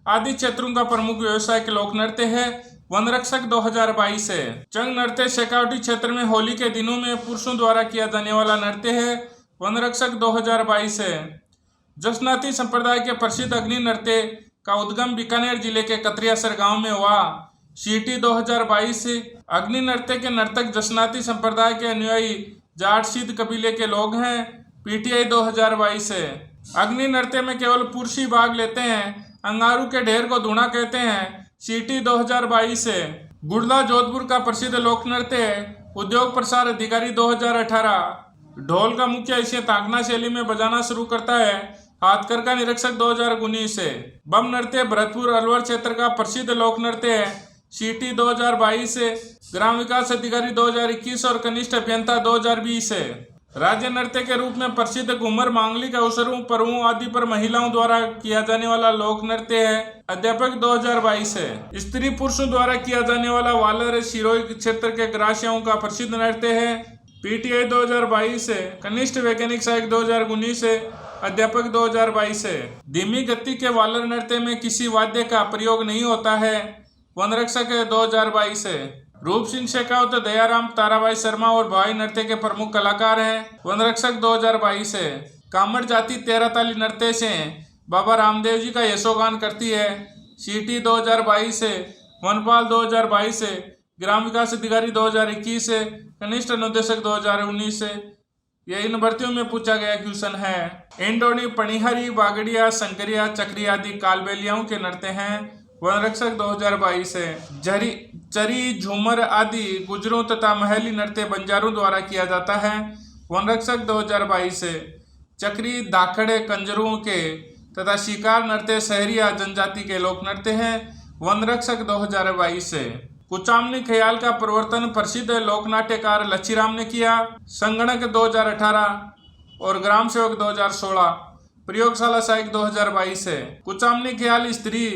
S1: आदि क्षेत्रों का प्रमुख व्यवसाय के लोक नृत्य है। वनरक्षक 2022 है। चंग नृत्य शेखावटी क्षेत्र में होली के दिनों में पुरुषों द्वारा किया जाने वाला नृत्य है। वनरक्षक 2022 है। जसनाती संप्रदाय के प्रसिद्ध अग्नि नृत्य का उद्गम बीकानेर जिले के कतरियासर गांव में हुआ। सीटी 2022 अग्नि नृत्य के नर्तक जसनाती संप्रदाय के अनुयायी जाट सिद्ध कबीले के लोग हैं। पीटीआई 2022 है। अग्नि नृत्य में केवल पुरुष ही भाग लेते हैं। अंगारू के ढेर को धूणा कहते हैं। सीटी 2022 है। गुड़ला जोधपुर का प्रसिद्ध लोक नृत्य है। उद्योग प्रसार अधिकारी 2018। ढोल का मुख्य हिस्सा ताकना शैली में बजाना शुरू करता है। हाथकर का निरीक्षक 2019 है। बम नृत्य भरतपुर अलवर क्षेत्र का प्रसिद्ध लोक नृत्य है। सीटी 2022 है। ग्राम विकास अधिकारी 2021 और कनिष्ठ अभियंता 2020 है। राज्य नृत्य के रूप में प्रसिद्ध घूमर मांगलिक अवसरों पर्वों आदि पर महिलाओं द्वारा किया जाने वाला लोक नृत्य है। अध्यापक 2022 है। स्त्री पुरुषों द्वारा किया जाने वाला वालर सिरोही क्षेत्र के ग्रासियाओं का प्रसिद्ध नृत्य है। पीटीआई 2022 है। कनिष्ठ वैज्ञानिक सहायक 2019 है। अध्यापक 2022 है। धीमी गति के वालर नृत्य में किसी वाद्य का प्रयोग नहीं होता है। वनरक्षक 2022 है। रूप सिंह शेखावत, दयाराम, ताराबाई शर्मा और भाई नृत्य के प्रमुख कलाकार हैं। वनरक्षक 2022 है। कामड़ जाति 13 ताली नृत्य से बाबा रामदेव जी का यशोगान करती है। सीटी 2022 है। वनपाल 2022 है। ग्राम विकास अधिकारी 2021 है। कनिष्ठ अनुदेशक 2019 है। यह इन भर्तियों में पूछा गया क्वेश्चन है। इंडोनी, पणिहरी, बागड़िया, शंकरिया, चक्री आदि कालबेलियाओं के नृत्य हैं। वनरक्षक 2022 है। चरी, झूमर आदि गुजरों तथा महली नृत्य बंजारों द्वारा किया जाता है। वनरक्षक 2022 है। चक्री, दाखड़े, कंजरों के तथा शिकार नृत्य शहरिया जनजाति के लोक नृत्य हैं। वनरक्षक 2022 है। कुचामनी ख्याल का प्रवर्तन प्रसिद्ध लोक नाट्यकार लच्छीराम ने किया। संगणक 2018 और ग्राम सेवक 2016। प्रयोगशाला सहायक 2022 है। कुचामनी ख्याल स्त्री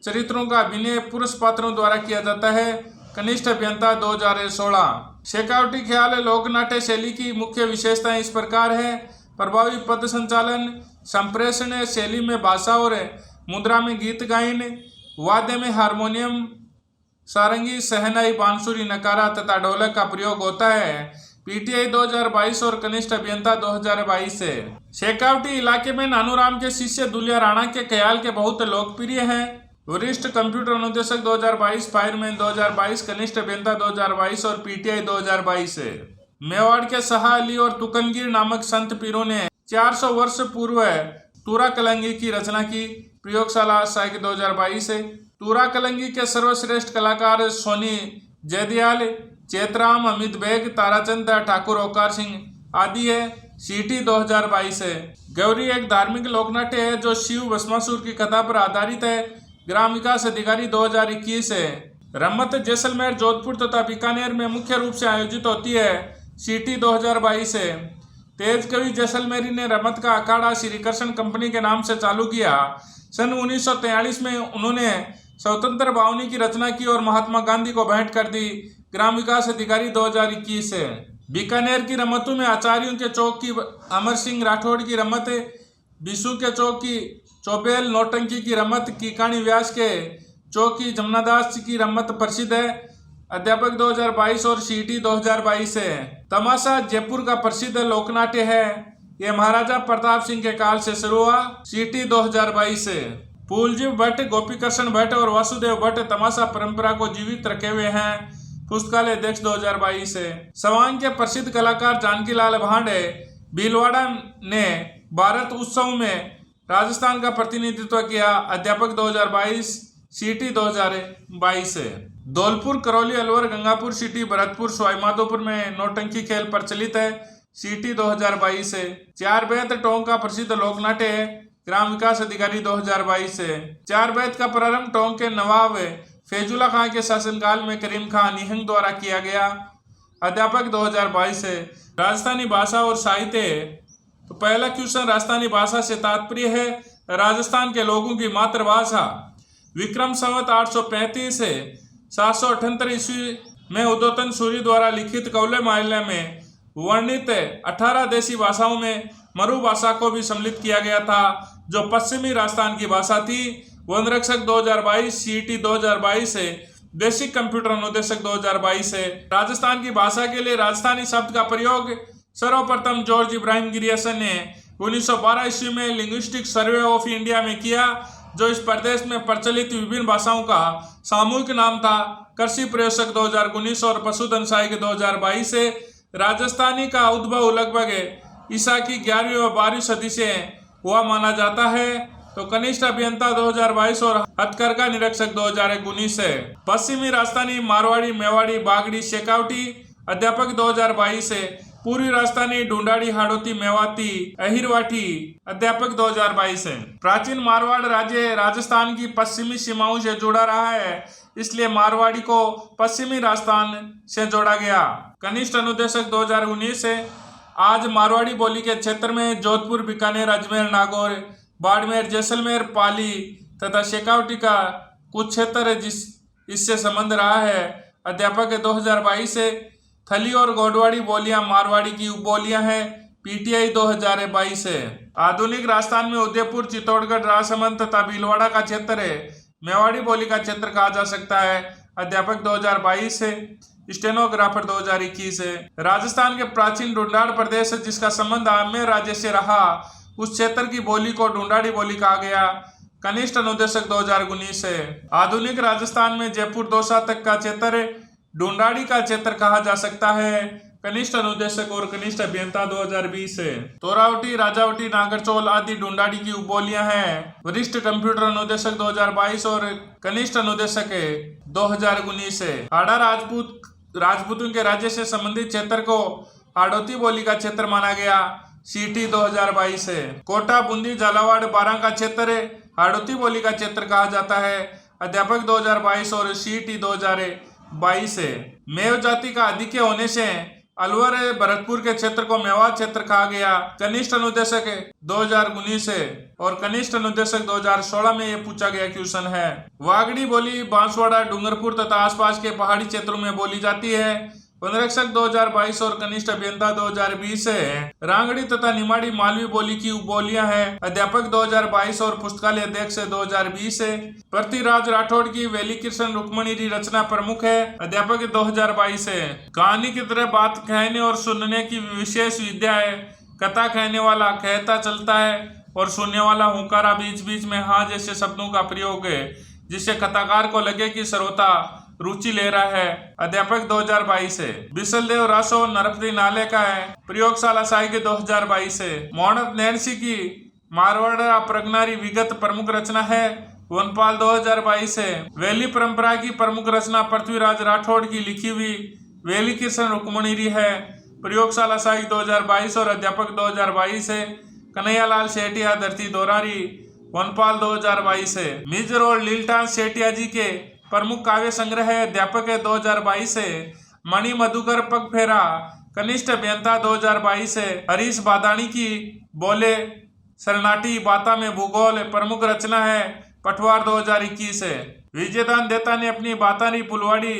S1: चरित्रों का अभिनय पुरुष पात्रों द्वारा किया जाता है। कनिष्ठ अभियंता 2016। शेखावटी ख्याल लोक नाट्य शैली की मुख्य विशेषताएं इस प्रकार है। प्रभावी पद संचालन, संप्रेषण शैली में भाषा और मुद्रा में गीत गायन, वाद्य में हारमोनियम, सारंगी, सहनाई, बांसुरी, नकारा तथा ढोलक का प्रयोग होता है। पीटीआई 2022 और कनिष्ठ अभियंता 2022 है। शेखावटी इलाके में नानूराम के शिष्य दुलिया राणा के ख्याल के बहुत लोकप्रिय हैं। वरिष्ठ कंप्यूटर अनुदेशक 2022, फायरमैन 2022, कनिष्ठ अभियंता 2022 और पीटीआई 2022 है। मेवाड़ के शाह अली और तुकनगीर नामक संत पीरों ने 400 वर्ष पूर्व तूरा कलंगी की रचना की। प्रयोगशाला सहायक 2022 है। तूरा कलंगी के सर्वश्रेष्ठ कलाकार सोनी जयदयाल, चेतराम, अमित बेग, ताराचंद, ठाकुर ओकार सिंह आदि है। सीटी 2022 है। गौरी एक धार्मिक लोकनाट्य है जो शिव भस्मासुर की कथा पर आधारित है। ग्राम विकास अधिकारी 2021 है। रमत जैसलमेर, जोधपुर तथा बीकानेर में मुख्य रूप से आयोजित होती है। सीटी 2022 है। तेज कवि जैसलमेरी ने रमत का अखाड़ा श्री कृष्ण कंपनी के नाम से चालू किया। सन 1943 में उन्होंने स्वतंत्र बावनी की रचना की और महात्मा गांधी को भेंट कर दी। ग्राम विकास अधिकारी 2021 है। बीकानेर की रमतों में आचार्यों के चौक की अमर सिंह राठौड़ की रमत, बिशु के चौक की चौबेल नौटंकी की रमत, कीकाणी व्यास के चौक की जमुनादास की रमत प्रसिद्ध है। अध्यापक 2022 और सीटी 2022 है। तमाशा जयपुर का प्रसिद्ध लोकनाट्य है। यह महाराजा प्रताप सिंह के काल से शुरू हुआ। सीटी 2022 है। फूलजीव भट्ट, गोपीकृष्ण भट्ट और वासुदेव भट्ट तमाशा परंपरा को जीवित रखे हुए हैं। पुस्तकालय अध्यक्ष 2022 है। सवांग के प्रसिद्ध कलाकार जानकीलाल भांडे भीलवाड़ा ने भारत उत्सव में राजस्थान का प्रतिनिधित्व किया। अध्यापक 2022, सीटी 2022 है। धौलपुर, करौली, अलवर, गंगापुर, सिटी, भरतपुर, सवाईमाधोपुर में नौटंकी खेल प्रचलित है। सीटी 2022 है। चार बैत टोंक का प्रसिद्ध लोकनाट्य है। ग्राम विकास अधिकारी 2022 है। चार बैत का प्रारंभ टोंक के नवाब फैजुल्ला खां के शासनकाल में करीम खां निहंग द्वारा किया गया। अध्यापक 2022 है। राजस्थानी भाषा और साहित्य। तो पहला क्वेश्चन राजस्थानी भाषा से तात्पर्य है राजस्थान के लोगों की मातृभाषा। विक्रम संवत 835 से 778 ईस्वी में उद्योतन सूरी द्वारा लिखित कौले माल्या में वर्णित 18 देशी भाषाओं में मरु भाषा को भी सम्मिलित किया गया था, जो पश्चिमी राजस्थान की भाषा थी। वन रक्षक 2022, CET 2022 है, बेसिक कंप्यूटर अनुदेशक 2022 है। राजस्थान की भाषा के लिए राजस्थानी शब्द का प्रयोग सर्वप्रथम जॉर्ज इब्राहिम ग्रियर्सन ने 1912 ईस्वी में लिंग्विस्टिक सर्वे ऑफ इंडिया में किया, जो इस प्रदेश में प्रचलित विभिन्न भाषाओं का सामूहिक नाम था। कृषि प्रयोजक 2019 और पशुधन सहायक 2022 से। राजस्थानी का उद्भव लगभग ईसा की 11वीं व 12वीं सदी से हुआ माना जाता है। तो कनिष्ठ अभियंता 2022 और हथकरघा निरीक्षक 2019 है। पश्चिमी राजस्थानी, मारवाड़ी, मेवाड़ी, बागड़ी, शेखावटी अध्यापक 2022 है। पूर्वी राजस्थानी, ढूंढाड़ी, हाड़ौती, मेवाती, अहिरवाटी अध्यापक 2022 है। प्राचीन मारवाड़ राज्य राजस्थान की पश्चिमी सीमाओं से जुड़ा रहा है, इसलिए मारवाड़ी को पश्चिमी राजस्थान से जोड़ा गया। कनिष्ठ अनुदेशक 2019 है। आज मारवाड़ी बोली के क्षेत्र में जोधपुर, बीकानेर, अजमेर, नागौर, बाड़मेर, जैसलमेर, पाली तथा शेखावटी का कुछ क्षेत्र इससे संबंध रहा है। अध्यापक 2022 से। थली और गोडवाड़ी बोलियां मारवाड़ी की उपबोलियां हैं। PTI 2022 है। आधुनिक राजस्थान में उदयपुर, चित्तौड़गढ़, राजसमंद तथा भीलवाड़ा का क्षेत्र है मेवाड़ी बोली का क्षेत्र कहा जा सकता है। अध्यापक 2022 है। स्टेनोग्राफर 2021 है। राजस्थान के प्राचीन ढूंढाड़ प्रदेश जिसका संबंध आमेर राज्य से रहा, उस क्षेत्र की बोली को ढूंढाड़ी बोली कहा गया। कनिष्ठ अनुदेशक 2019 है। आधुनिक राजस्थान में जयपुर, दौसा तक का क्षेत्र ढूंढाड़ी का क्षेत्र कहा जा सकता है। कनिष्ठ अनुदेशक और कनिष्ठ अभियंता 2020 है। तोरावटी, राजावटी, नागरचौल आदि ढूंढाड़ी की उपबोलियां हैं। वरिष्ठ कंप्यूटर अनुदेशक 2022 और कनिष्ठ अनुदेशक 2019 है। हाड़ा राजपूतों के राज्य से संबंधित क्षेत्र को हाड़ौती बोली का क्षेत्र माना गया। CET 2022 है। कोटा, बूंदी, झालावाड़, बारां का क्षेत्र हाड़ौती बोली का क्षेत्र कहा जाता है। अध्यापक 2022 और CET 2022 है। मेव जाति का अधिक्य होने से अलवर, भरतपुर के क्षेत्र को मेवात क्षेत्र कहा गया। कनिष्ठ अनुदेशक 2019 है और कनिष्ठ अनुदेशक 2016 में यह पूछा गया क्वेश्चन है। वागड़ी बोली बांसवाड़ा, डूंगरपुर तथा आसपास के पहाड़ी क्षेत्रों में बोली जाती है। वनरक्षक 2022 और कनिष्ठ अभियंता 2020 है। रांगड़ी तथा निमाड़ी मालवी बोली की उपबोलियां हैं। अध्यापक 2022 और पुस्तकालय अध्यक्ष 2020 है। पृथ्वीराज राठौड़ की वेली कृष्ण रुक्मणी की रचना प्रमुख है। अध्यापक 2022 है। कहानी की तरह बात कहने और सुनने की विशेष विद्या है। कथा कहने वाला कहता चलता है और सुनने वाला हुंकारा बीच बीच में हाँ जैसे शब्दों का प्रयोग है, जिससे कथाकार को लगे कि श्रोता रुचि ले रहा है। अध्यापक 2022 है। बिसलदेव रासो नरपति नाले का है। प्रयोगशाला साहित्य 2022 है। मोहनत नैन्सी की मारवाड़ा प्रगनारी विगत प्रमुख रचना है। वनपाल 2022 है। वेली परंपरा की प्रमुख रचना पृथ्वीराज राठौड़ की लिखी हुई वेली कृष्ण रुक्मणी है। प्रयोगशाला साहित्य 2022 और अध्यापक 2022 है। कन्हैयालाल सेठिया धरती दोरारी वनपाल 2022 है। मिजर और लीलटान सेठिया जी के प्रमुख काव्य संग्रह है। अध्यापक 2022 है। मणि मधुकर पगफेरा कनिष्ठ अभियंता 2022 है। हरीश बादाणी की बोले सरनाटी बाता में भूगोल प्रमुख रचना है। पटवार 2021 है। विजयदान देता ने अपनी बातानी पुलवाड़ी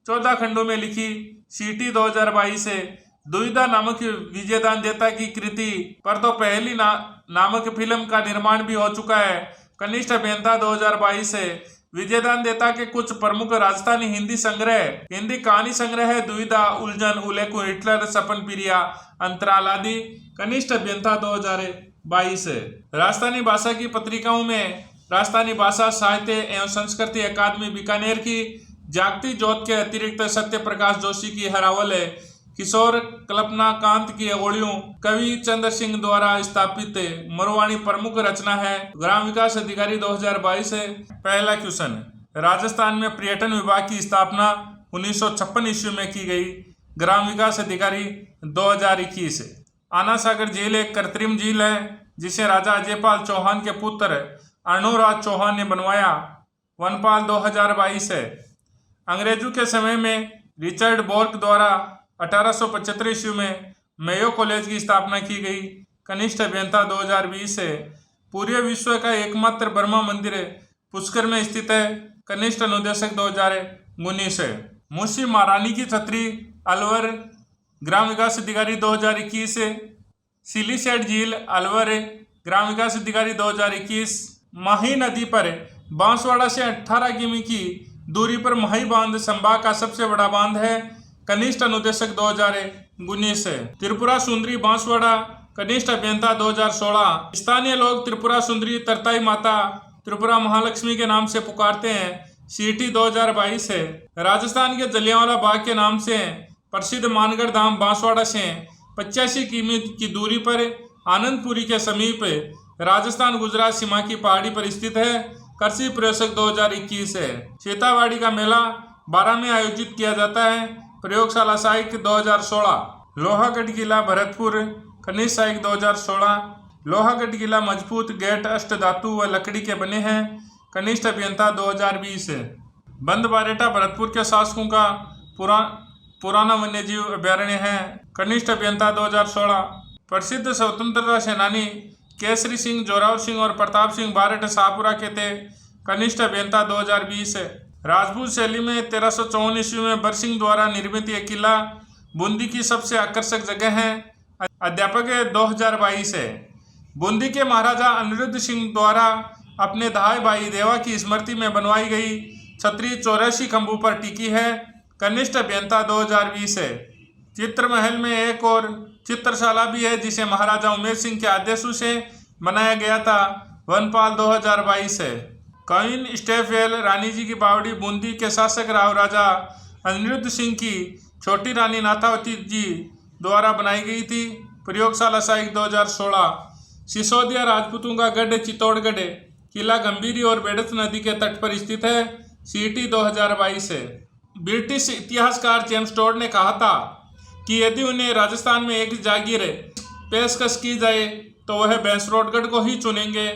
S1: 14 खंडों में लिखी। CET 2022 है। दुविधा नामक विजयदान देता की कृति पर तो पहली नामक फिल्म का निर्माण भी हो चुका है। कनिष्ठ अभियंता 2022 है। विजयदान देता के कुछ प्रमुख राजस्थानी हिंदी संग्रह हिंदी कहानी संग्रह है। दुविधा, उलझन, उल्लेखु, हिटलर, सपन पिरिया, अंतराल आदि। कनिष्ठ अभियंता 2022 है। राजस्थानी भाषा की पत्रिकाओं में राजस्थानी भाषा साहित्य एवं संस्कृति अकादमी बीकानेर की जागती ज्योत के अतिरिक्त सत्य प्रकाश जोशी की हरावल है। किशोर कल्पना कांत की ओलियों कवि चंद्र सिंह द्वारा स्थापित मरवाणी प्रमुख रचना है। ग्राम विकास अधिकारी 2022 है। पहला क्वेश्चन, राजस्थान में पर्यटन विभाग की स्थापना 1956 ईस्वी में की गई। ग्राम विकास अधिकारी 2021 है। आना सागर झील एक कृत्रिम झील है जिसे राजा अजयपाल चौहान के पुत्र अर्णोराज चौहान ने बनवाया। वनपाल 2022 है। अंग्रेजों के समय में रिचर्ड बोर्क द्वारा 1875 ईस्वी में मेयो कॉलेज की स्थापना की गई। कनिष्ठ अभियंता 2020 है। पूरे विश्व का एकमात्र ब्रह्मा मंदिर पुष्कर में स्थित है। कनिष्ठ अनुदेशक 2019 है। मुंशी महारानी की छतरी अलवर ग्राम विकास अधिकारी 2021 है। सिलीसेट झील अलवर ग्राम विकास अधिकारी 2021। माही नदी पर बांसवाड़ा से 18 किमी की दूरी पर मही बांध संभाग का सबसे बड़ा बांध है। कनिष्ठ अनुदेशक 2019 है। त्रिपुरा सुंदरी बांसवाड़ा कनिष्ठ अभियंता 2016। स्थानीय लोग त्रिपुरा सुंदरी तरताई माता त्रिपुरा महालक्ष्मी के नाम से पुकारते हैं। सीटी 2022 है। राजस्थान के जलियांवाला बाग के नाम से प्रसिद्ध मानगढ़ धाम बांसवाड़ा से 85 किमी की दूरी पर आनंदपुरी के समीप राजस्थान गुजरात सीमा की पहाड़ी पर स्थित है। कृषि प्रयोगशाला 2021 है। सीतावाड़ी का मेला 12 में आयोजित किया जाता है। प्रयोगशाला साइक 2016। लोहागढ़ किला भरतपुर कनिष्ठ साइक 2016। लोहागढ़ किला मजबूत गेट अष्ट धातु व लकड़ी के बने हैं। कनिष्ठ अभियंता 2020 है। बंद बारेटा भरतपुर के शासकों का पुराना वन्यजीव अभ्यारण्य है। कनिष्ठ अभियंता 2016। प्रसिद्ध स्वतंत्रता सेनानी केसरी सिंह, जोरावर सिंह और प्रताप सिंह बारेट शाहपुरा के थे। कनिष्ठ अभियंता 2020 है। राजपूत शैली में 1354 ईस्वी में बरसिंह द्वारा निर्मित यह किला बूंदी की सबसे आकर्षक जगह है। अध्यापक 2022 है। बूंदी के महाराजा अनिरुद्ध सिंह द्वारा अपने धाय भाई देवा की स्मृति में बनवाई गई छतरी 84 खंभों पर टिकी है। कनिष्ठ अभियंता 2020 है। चित्र महल में एक और चित्रशाला भी है जिसे महाराजा उमेर सिंह के आदेशों से बनाया गया था। वनपाल 2022 है। क्वीन स्टेफवेल रानी जी की बावड़ी बूंदी के शासक राव राजा अनिरुद्ध सिंह की छोटी रानी नाथावती जी द्वारा बनाई गई थी। प्रयोगशाला साइक 2016। सिसोदिया राजपूतों का गढ़ चित्तौड़गढ़ किला गंभीरी और बेड़त नदी के तट पर स्थित है। सीटी 2022 है। ब्रिटिश इतिहासकार जेम्स टोड ने कहा था कि यदि उन्हें राजस्थान में एक जागीर पेशकश की जाए तो वह बैंसरोडगढ़ को ही चुनेंगे।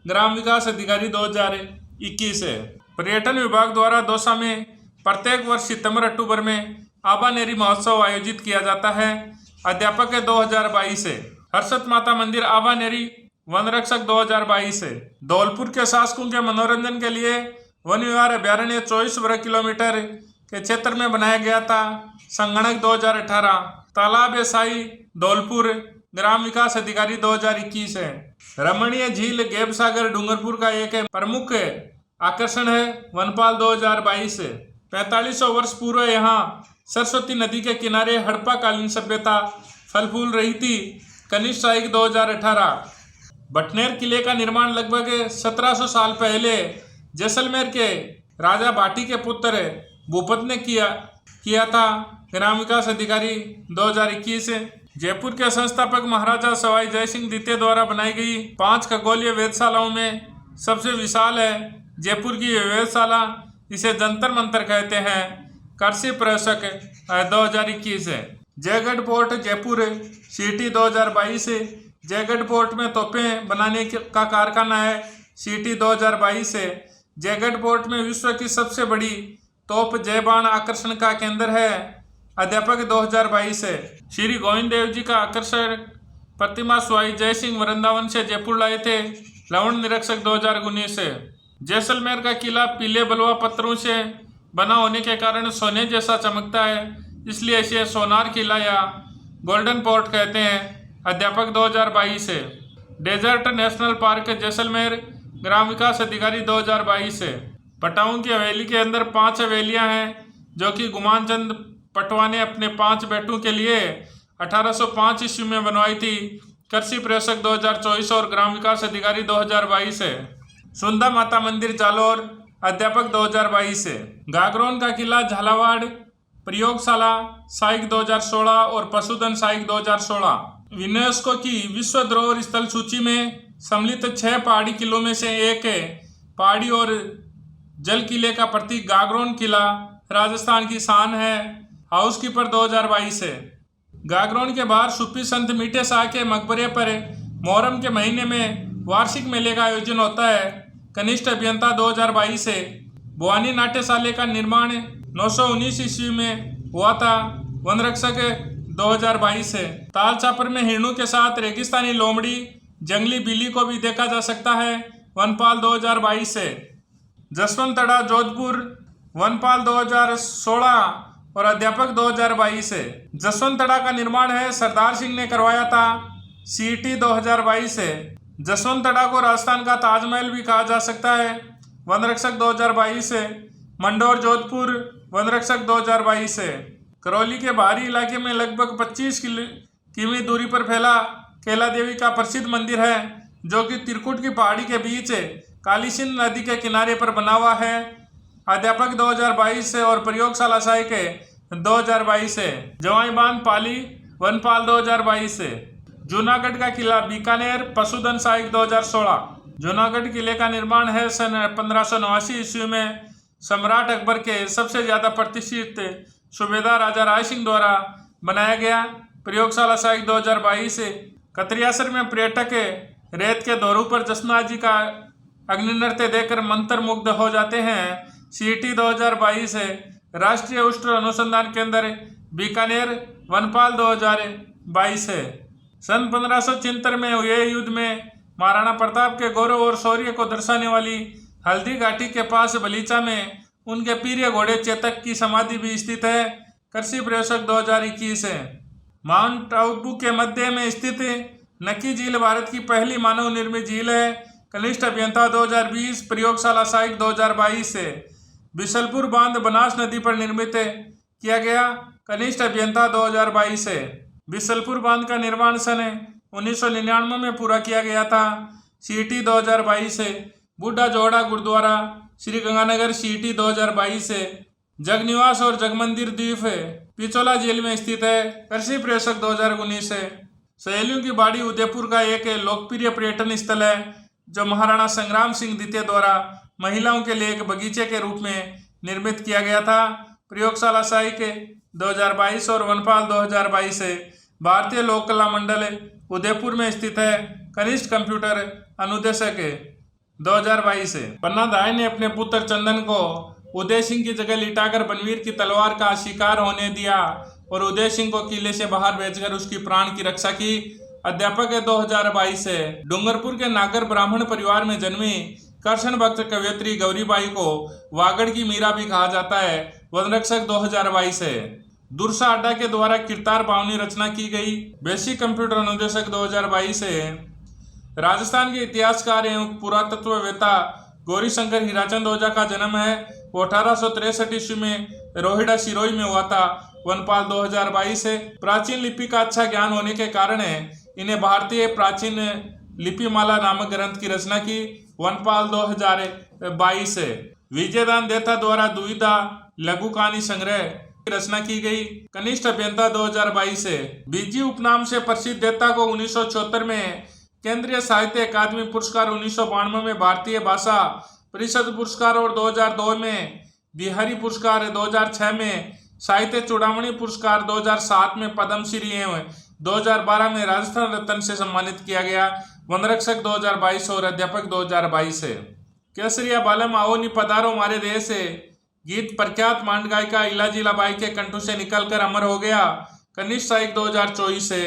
S1: ग्राम विकास अधिकारी 2021 है। पर्यटन विभाग द्वारा दौसा में प्रत्येक वर्ष सितंबर अक्टूबर में आबानेरी महोत्सव आयोजित किया जाता है। अध्यापक 2022 है। हर्षद माता मंदिर आबानेरी वन रक्षक 2022 है। धौलपुर के शासकों के मनोरंजन के लिए वन विहार अभ्यारण्य 24 वर्ग किलोमीटर के क्षेत्र में बनाया गया था। संगणक 2018। तालाब साई धौलपुर ग्राम विकास अधिकारी 2021 है। रमणीय झील गेब सागर डूंगरपुर का एक प्रमुख आकर्षण है। वनपाल 2022 है। 4500 वर्ष पूर्व यहाँ सरस्वती नदी के किनारे हड़प्पा कालीन सभ्यता फल फूल रही थी। कनिष्ठ साइक 2018। बटनेर किले का निर्माण लगभग 1700 साल पहले जैसलमेर के राजा भाटी के पुत्र भूपत ने किया था। ग्राम विकास अधिकारी 2021 है। जयपुर के संस्थापक महाराजा सवाई जयसिंह द्वितीय द्वारा बनाई गई 5 खगोलीय वेधशालाओं में सबसे विशाल है जयपुर की वेधशाला। इसे जंतर मंतर कहते हैं। कृषि प्रयोगशाला 2021 है। जयगढ़ पोर्ट जयपुर सीटी 2022 है। जयगढ़ पोर्ट में तोपें बनाने का कारखाना है। सीटी 2022 है। जयगढ़ पोर्ट में विश्व की सबसे बड़ी तोप जयबाण आकर्षण का केंद्र है। अध्यापक 2022 है। श्री गोविंद देव जी का आकर्षण प्रतिमा स्वाई जय सिंह वृंदावन से जयपुर लाए थे। लवण निरीक्षक 2019 है। जैसलमेर का किला पीले बलुआ पत्थरों से बना होने के कारण सोने जैसा चमकता है, इसलिए इसे सोनार किला या गोल्डन पोर्ट कहते हैं। अध्यापक 2022 है। डेजर्ट नेशनल पार्क जैसलमेर ग्राम विकास अधिकारी 2022 है। पटाऊं की हवेली के अंदर 5 हवेलियां हैं जो कि गुमान चंद पटवा ने अपने 5 बेटों के लिए 1805 ईस्वी में बनवाई थी। कृषि प्रयोगशाला 2024 और ग्राम विकास अधिकारी 2022 है। सुंदा माता मंदिर जालोर अध्यापक 2022 है। गागरोन का किला झालावाड़ प्रयोगशाला साइक 2016 और पशुधन साइक 2016। यूनेस्को की विश्व धरोहर स्थल सूची में सम्मिलित 6 पहाड़ी किलों में से एक है। पहाड़ी और जल किले का प्रतीक गागरोन किला राजस्थान की शान है। हाउसकीपर 2022 है। गागरोन के बाहर सूफी संत मीठे शाह के मकबरे पर मुहर्रम के महीने में वार्षिक मेले का आयोजन होता है। कनिष्ठ अभियंता 2022 है। भवानी नाट्यशाला का निर्माण 919 ईस्वी में हुआ था। वन रक्षक 2022 है। ताल चापर में हिरणों के साथ रेगिस्तानी लोमड़ी जंगली बिल्ली को भी देखा जा सकता है। वनपाल 2022 है। जसवंतड़ा जोधपुर वनपाल 2016 और अध्यापक 2022 है। जसवंतड़ा का निर्माण है सरदार सिंह ने करवाया था। सीटी 2022 है। जसवंतड़ा को राजस्थान का ताजमहल भी कहा जा सकता है। वन रक्षक 2022 से। मंडोर जोधपुर वन रक्षक 2022 से। करौली के बाहरी इलाके में लगभग 25 किमी दूरी पर फैला कैला देवी का प्रसिद्ध मंदिर है, जो कि त्रिकुट की पहाड़ी के बीच काली सिंध नदी के किनारे पर बना हुआ है। अध्यापक 2022 से और प्रयोगशाला सहायक 2022 से। जवाई बांध पाली वनपाल 2022 से। जूनागढ़ का किला बीकानेर पशुधन सहायक 2016। जूनागढ़ किले का निर्माण है सन 1589 ईस्वी में सम्राट अकबर के सबसे ज्यादा प्रतिष्ठित सूबेदार राजा राय सिंह द्वारा बनाया गया। प्रयोगशाला सहायक 2022 से। कतरियासर में पर्यटक रेत के दौरों पर जसना जी का अग्नि नृत्य देखकर मंत्र मुग्ध हो जाते हैं। CET 2022 है। राष्ट्रीय उष्ण अनुसंधान केंद्र बीकानेर वनपाल 2022 है। सन 1573 में हुए युद्ध में महाराणा प्रताप के गौरव और शौर्य को दर्शाने वाली हल्दी घाटी के पास बलीचा में उनके प्रिय घोड़े चेतक की समाधि भी स्थित है। कृषि प्रयोजक 2021 है। माउंट आबू के मध्य में स्थित नक्की झील भारत की पहली मानव निर्मित झील है। कनिष्ठ अभियंता 2020। प्रयोगशाला सहायक 2022 से। बिशलपुर बांध बनास नदी पर निर्मित किया गया। कनिष्ठ अभियंता 2022 से। बिशलपुर बांध का निर्माण सन 1999 में पूरा किया गया था। CET 2022 से। बूढ़ा जोड़ा गुरुद्वारा श्री गंगानगर CET 2022 से। जगनिवास और जगमंदिर द्वीप पिचोला झील में स्थित है। कृषि प्रयोजक 2019 है। सहेलियों की बाड़ी उदयपुर का एक लोकप्रिय पर्यटन स्थल है, जो महाराणा संग्राम सिंह द्वितीय द्वारा महिलाओं के लिए एक बगीचे के रूप में निर्मित किया गया था। प्रयोगशाला सहायक 2022 और वनपाल 2022 से। भारतीय लोक कला मंडल उदयपुर में स्थित है। कनिष्ठ कंप्यूटर अनुदेशक 2022 से। पन्ना दाई ने अपने पुत्र चंदन को उदय सिंह की जगह लिटाकर बनवीर की तलवार का शिकार होने दिया और उदय सिंह को किले से बाहर भेजकर उसकी प्राण की रक्षा की। अध्यापक 2022 से। डूंगरपुर के नागर ब्राह्मण परिवार में जन्मी कृष्ण भक्त कवयित्री गौरीबाई को वागड़ की मीरा भी कहा जाता है। वनरक्षक 2022 से। दुर्सा अड्डा के द्वारा किरतार बावनी रचना की गई। बेसिक कंप्यूटर अनुदेशक 2022 से। राजस्थान के इतिहासकार एवं पुरातत्ववेत्ता गौरीशंकर हीराचंद ओझा का जन्म है। वो 1863 ईस्वी में रोहिड़ा सिरोही में हुआ था। वनपाल 2022 से। प्राचीन लिपि का अच्छा ज्ञान होने के कारण इन्हें भारतीय प्राचीन लिपिमाला नामक ग्रंथ की रचना की। वनपाल 2022 से। विजयदान देथा द्वारा दुविधा लघु कहानी संग्रह की रचना की गई। कनिष्ठ अभियंता 2022 से। बीजी उपनाम से प्रसिद्ध देता को 1974 में केंद्रीय साहित्य अकादमी पुरस्कार, 1992 में भारतीय भाषा परिषद पुरस्कार और 2002 में बिहारी पुरस्कार, 2006 में साहित्य चूड़ामणि पुरस्कार, 2007 में पद्मश्री एवं 2012 में राजस्थान रत्न से सम्मानित किया गया। वनरक्षक 2022 और अध्यापक 2022 से। केसरिया बालम आओ नि पधारो हमारे देश से गीत प्रख्यात मांड गायिका इलाजीला बाई के कंठों से निकलकर अमर हो गया। कनिष्ठ सहायक 2024 से।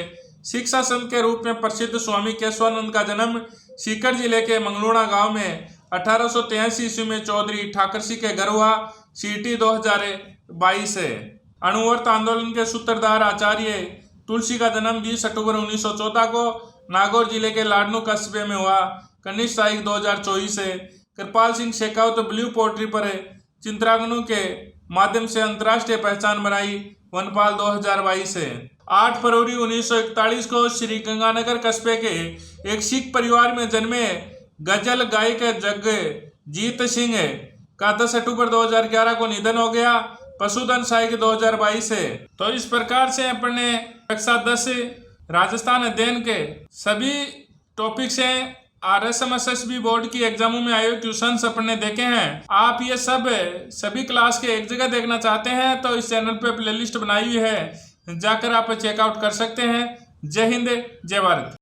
S1: शिक्षा संत के रूप में प्रसिद्ध स्वामी केशवानंद का जन्म सीकर जिले के मंगलूणा गांव में 1883 ईस्वी में चौधरी ठाकर सिंह के घर हुआ। CET 2022 से। अणुवर्त आंदोलन के सूत्रधार आचार्य तुलसी का जन्म 20 अक्टूबर 1914 को नागौर जिले के लाडनू कस्बे में हुआ। कनिष्ठ सहायक 2024 से। कृपाल सिंह शेखावत ब्लू पोट्री पर चित्रांगनों के माध्यम से अंतर्राष्ट्रीय पहचान बनाई। वनपाल 2022 से। 8 फरवरी 1941 को श्री गंगानगर कस्बे के एक सिख परिवार में जन्मे गजल गायक जगजीत सिंह का 10 अक्टूबर 2011 को निधन हो गया। पशुधन सहायक 2022 से। तो इस प्रकार से अपने कक्षा 10 राजस्थान अध्ययन के सभी टॉपिक्स हैं। RSMSSB बोर्ड की एग्जामों में आए क्वेश्चंस अपने देखे हैं। आप ये सभी क्लास के एक जगह देखना चाहते हैं तो इस चैनल पे प्लेलिस्ट बनाई हुई है, जाकर आप चेकआउट कर सकते हैं। जय हिंद, जय भारत।